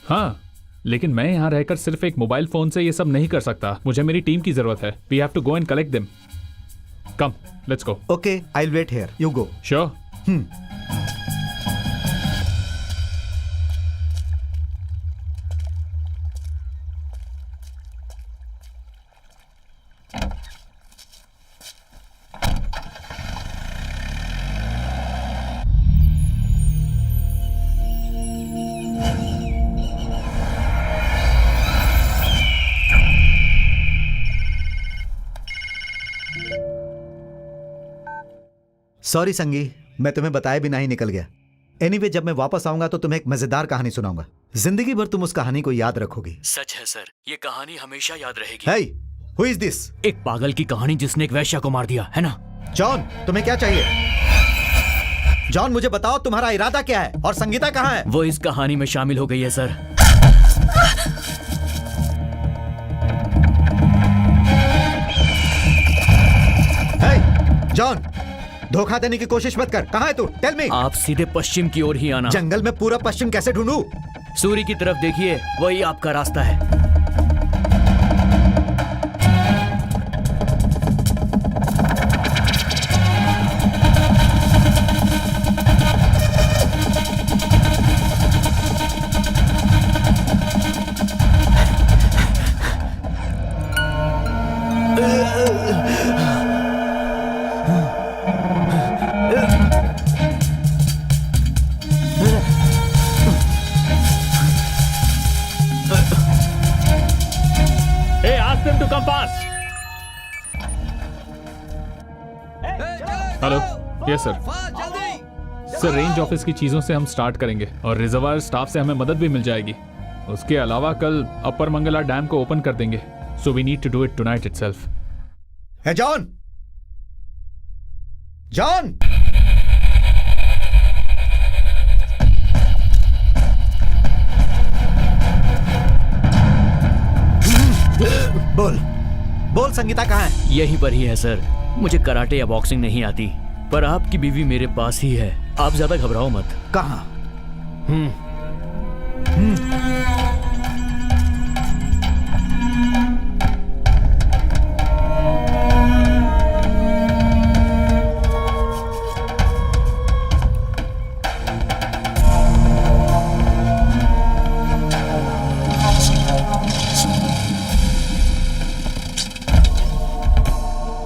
हाँ, लेकिन मैं यहाँ रहकर सिर्फ एक मोबाइल फोन से ये सब नहीं कर सकता। मुझे मेरी टीम की जरूरत है। We have to go and collect them. Come, let's go. Okay, I will wait here, you go. Sure. Sorry Sangi, मैं तुम्हें बताए बिना ही निकल गया। एनीवे, जब मैं वापस आऊंगा तो तुम्हें एक मजेदार कहानी सुनाऊंगा। जिंदगी भर तुम उस कहानी को याद रखोगी। सच है सर, ये कहानी हमेशा याद रहेगी। Hey, who is this? एक पागल की कहानी जिसने एक वैश्या को मार दिया, है ना? जॉन, तुम्हें क्या चाहिए? जॉन, मुझे बताओ तुम्हारा इरादा क्या है और संगीता कहाँ है? वो इस कहानी में शामिल हो गई है सर। Hey, जॉन, धोखा देने की कोशिश मत कर। कहाँ है तू? Tell me. आप सीधे पश्चिम की ओर ही आना। जंगल में पूरा पश्चिम कैसे ढूंढूं? सूर्य की तरफ देखिए, वही आपका रास्ता है। Hello, yes sir. Sir, range office की चीजों से हम स्टार्ट करेंगे और रिजर्वायर स्टाफ से हमें मदद भी मिल जाएगी। उसके अलावा कल अपर मंगला डैम को ओपन कर देंगे। So we need to do it tonight itself. Hey John, John, बोल बोल, संगीता कहाँ है? यहीं पर ही है सर। मुझे कराटे या बॉक्सिंग नहीं आती, पर आपकी बीवी मेरे पास ही है। आप ज्यादा घबराओ मत। कहाँ?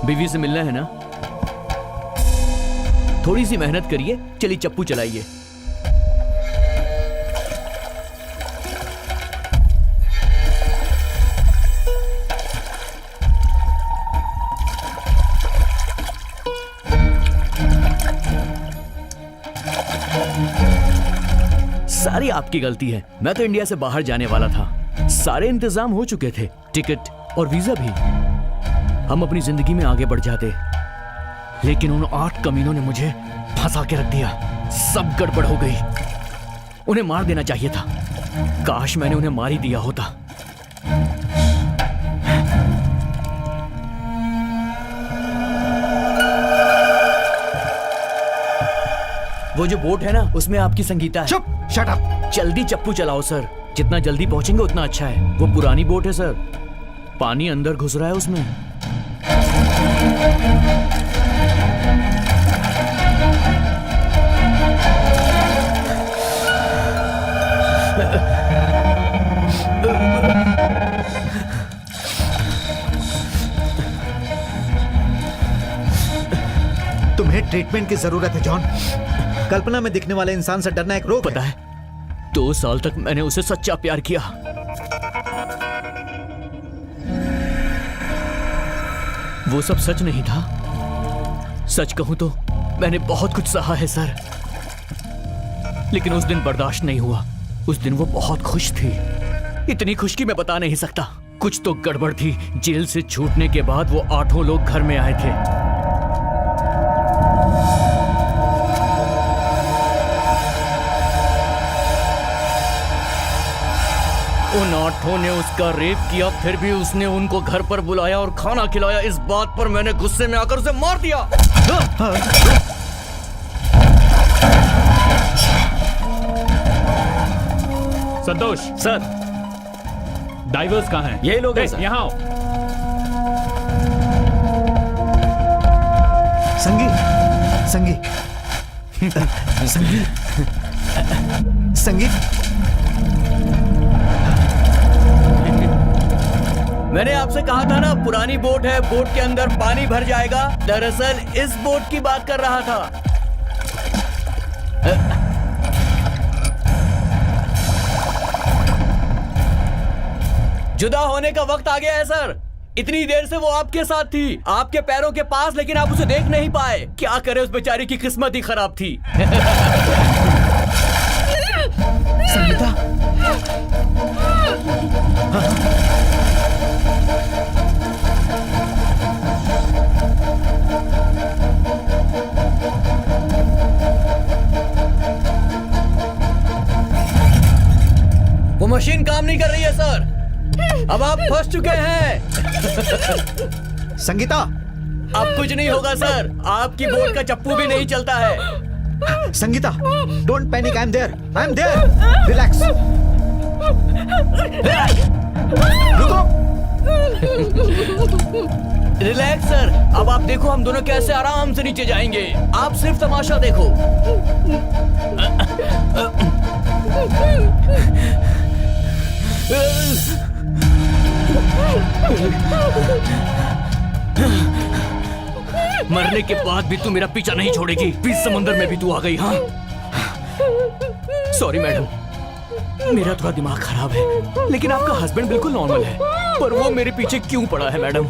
बीवी से मिलना है ना? थोड़ी सी मेहनत करिए। चलिए चप्पू चलाइए। सारी आपकी गलती है। मैं तो इंडिया से बाहर जाने वाला था। सारे इंतजाम हो चुके थे, टिकट और वीजा भी। हम अपनी जिंदगी में आगे बढ़ जाते, लेकिन उन 8 कमीनों ने मुझे फंसा के रख दिया। सब गड़बड़ हो गई। उन्हें मार देना चाहिए था। काश मैंने उन्हें मार ही दिया होता। वो जो बोट है ना, उसमें आपकी संगीता है। चुप, शट अप। जल्दी चप्पू चलाओ सर, जितना जल्दी पहुंचेंगे उतना अच्छा है। वो पुरानी बोट है सर, पानी अंदर घुस रहा है उसमें। तुम्हें ट्रीटमेंट की जरूरत है जॉन। कल्पना में दिखने वाले इंसान से डरना एक रोग पता है, 2 साल तक मैंने उसे सच्चा प्यार किया। वो सब सच नहीं था। सच कहूं तो मैंने बहुत कुछ सहा है सर, लेकिन उस दिन बर्दाश्त नहीं हुआ। उस दिन वो बहुत खुश थी, इतनी खुश कि मैं बता नहीं सकता। कुछ तो गड़बड़ थी। जेल से छूटने के बाद वो 8 लोग घर में आए थे। उन 8 ने उसका रेप किया, फिर भी उसने उनको घर पर बुलाया और खाना खिलाया। इस बात पर मैंने गुस्से में आकर उसे मार दिया। संतोष सर, डाइवर्स कहाँ हैं? ये लोग हैं सर। यहाँ आओ। संगी, संगी, संगी, संगी। मैंने आपसे कहा था ना, पुरानी बोट है, बोट के अंदर पानी भर जाएगा। दरअसल इस बोट की बात कर रहा था। जुदा होने का वक्त आ गया है सर। इतनी देर से वो आपके साथ थी, आपके पैरों के पास, लेकिन आप उसे देख नहीं पाए। क्या करे, उस बेचारी की किस्मत ही खराब थी। संगीता, वो मशीन काम नहीं कर रही है सर। अब आप फंस चुके हैं। संगीता, अब कुछ नहीं होगा सर, आपकी बोट का चप्पू भी नहीं चलता है। Sangeeta, don't panic, I am there, I am there, relax. रुको। रिलैक्स सर, अब आप देखो हम दोनों कैसे आराम से नीचे जाएंगे। आप सिर्फ तमाशा देखो। मरने के बाद भी तू मेरा पीछा नहीं छोड़ेगी। बीच समंदर में भी तू आ गई। हाँ, सॉरी मैडम, मेरा थोड़ा दिमाग खराब है, लेकिन आपका हस्बैंड बिल्कुल नॉर्मल है। पर वो मेरे पीछे क्यों पड़ा है मैडम?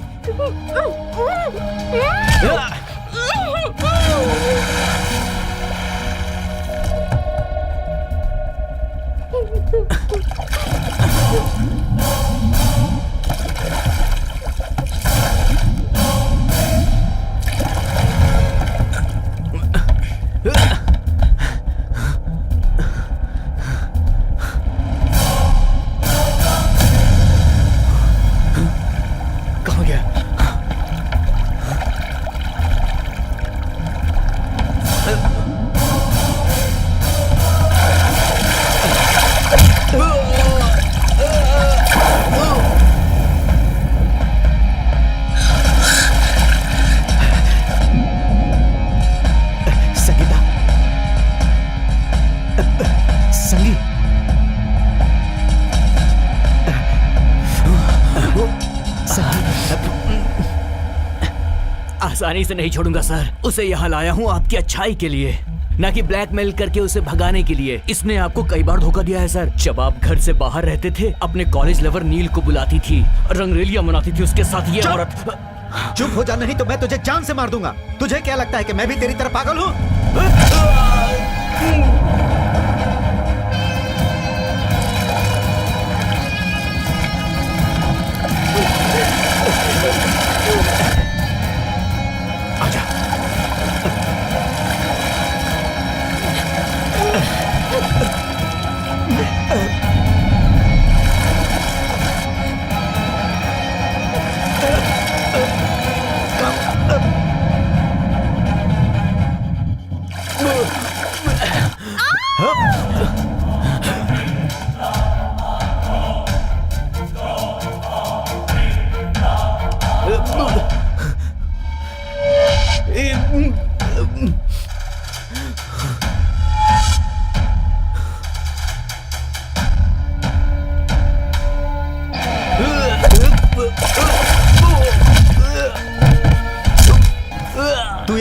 आसानी से नहीं छोड़ूंगा सर। उसे यहाँ लाया हूँ आपकी अच्छाई के लिए, ना कि ब्लैकमेल करके उसे भगाने के लिए। इसने आपको कई बार धोखा दिया है सर। जब आप घर से बाहर रहते थे, अपने कॉलेज लवर नील को बुलाती थी, रंगरेलियां मनाती थी उसके साथ। ये औरत। चुप हो जा, नहीं तो मैं तुझे जान से मार दूंगा। तुझे क्या लगता है कि मैं भी तेरी तरह पागल हूँ?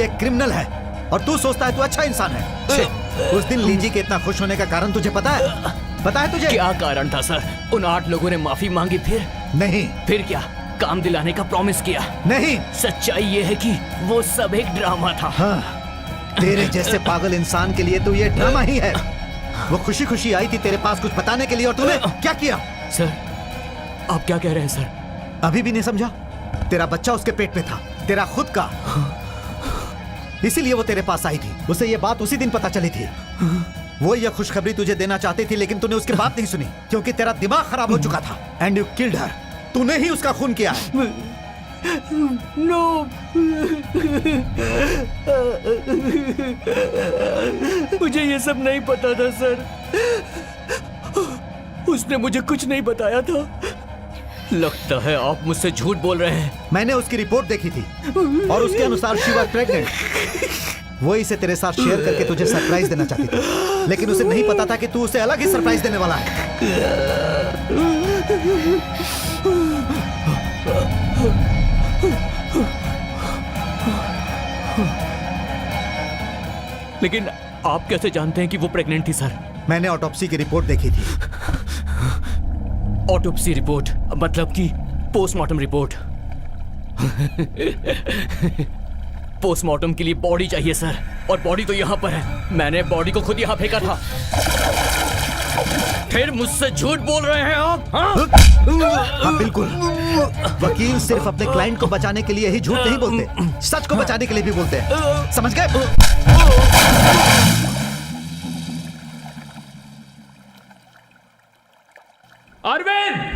एक क्रिमिनल है और तू सोचता है तू अच्छा इंसान है। छे, उस दिन लीजी के इतना खुश होने का कारण तुझे पता है? पता है तुझे? क्या कारण था सर? उन 8 लोगों ने माफी मांगी, फिर? नहीं। फिर क्या? काम दिलाने का प्रॉमिस किया? नहीं। सच्चाई ये है कि वो सब एक ड्रामा था। हाँ, तेरे जैसे पागल इंसान के लिए तो ये ड्रामा ही है। वो खुशी खुशी आई थी तेरे पास कुछ बताने के लिए और तूने क्या किया? सर, आप क्या कह रहे हैं सर? अभी भी नहीं समझा? तेरा बच्चा उसके पेट में था, तेरा खुद का। इसीलिए वो तेरे पास आई थी। उसे ये बात उसी दिन पता चली थी। वो ये खुशखबरी तुझे देना चाहती थी, लेकिन तूने उसकी बात नहीं सुनी क्योंकि तेरा दिमाग खराब हो चुका था। And you killed her. तूने ही उसका खून किया है। नो। मुझे ये सब नहीं पता था सर। उसने मुझे कुछ नहीं बताया था। लगता है आप मुझसे झूठ बोल रहे हैं। मैंने उसकी रिपोर्ट देखी थी और उसके अनुसार शी वाज प्रेग्नेंट। वो इसे तेरे साथ शेयर करके तुझे सरप्राइज देना चाहती थी, लेकिन उसे नहीं पता था कि तू उसे अलग ही सरप्राइज देने वाला है। लेकिन आप कैसे जानते हैं कि वो प्रेग्नेंट थी सर? मैंने ऑटोप्सी की रिपोर्ट देखी थी। ऑटोप्सी रिपोर्ट मतलब कि पोस्टमार्टम रिपोर्ट। पोस्टमार्टम के लिए बॉडी चाहिए सर, और बॉडी तो यहाँ पर है। मैंने बॉडी को खुद यहाँ फेंका था। फिर मुझसे झूठ बोल रहे हैं आप? हाँ बिल्कुल। वकील सिर्फ अपने क्लाइंट को बचाने के लिए ही झूठ नहीं बोलते, सच को बचाने के लिए भी बोलते हैं। समझ गए? Arvind!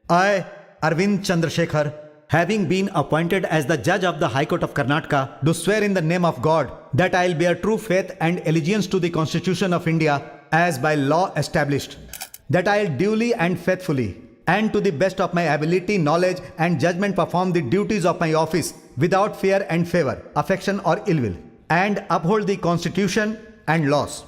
I, Arvind Chandrasekhar, having been appointed as the judge of the High Court of Karnataka, do swear in the name of God that I will bear true faith and allegiance to the Constitution of India as by law established, that I will duly and faithfully and to the best of my ability, knowledge and judgment perform the duties of my office without fear and favor, affection or ill will, and uphold the Constitution and laws.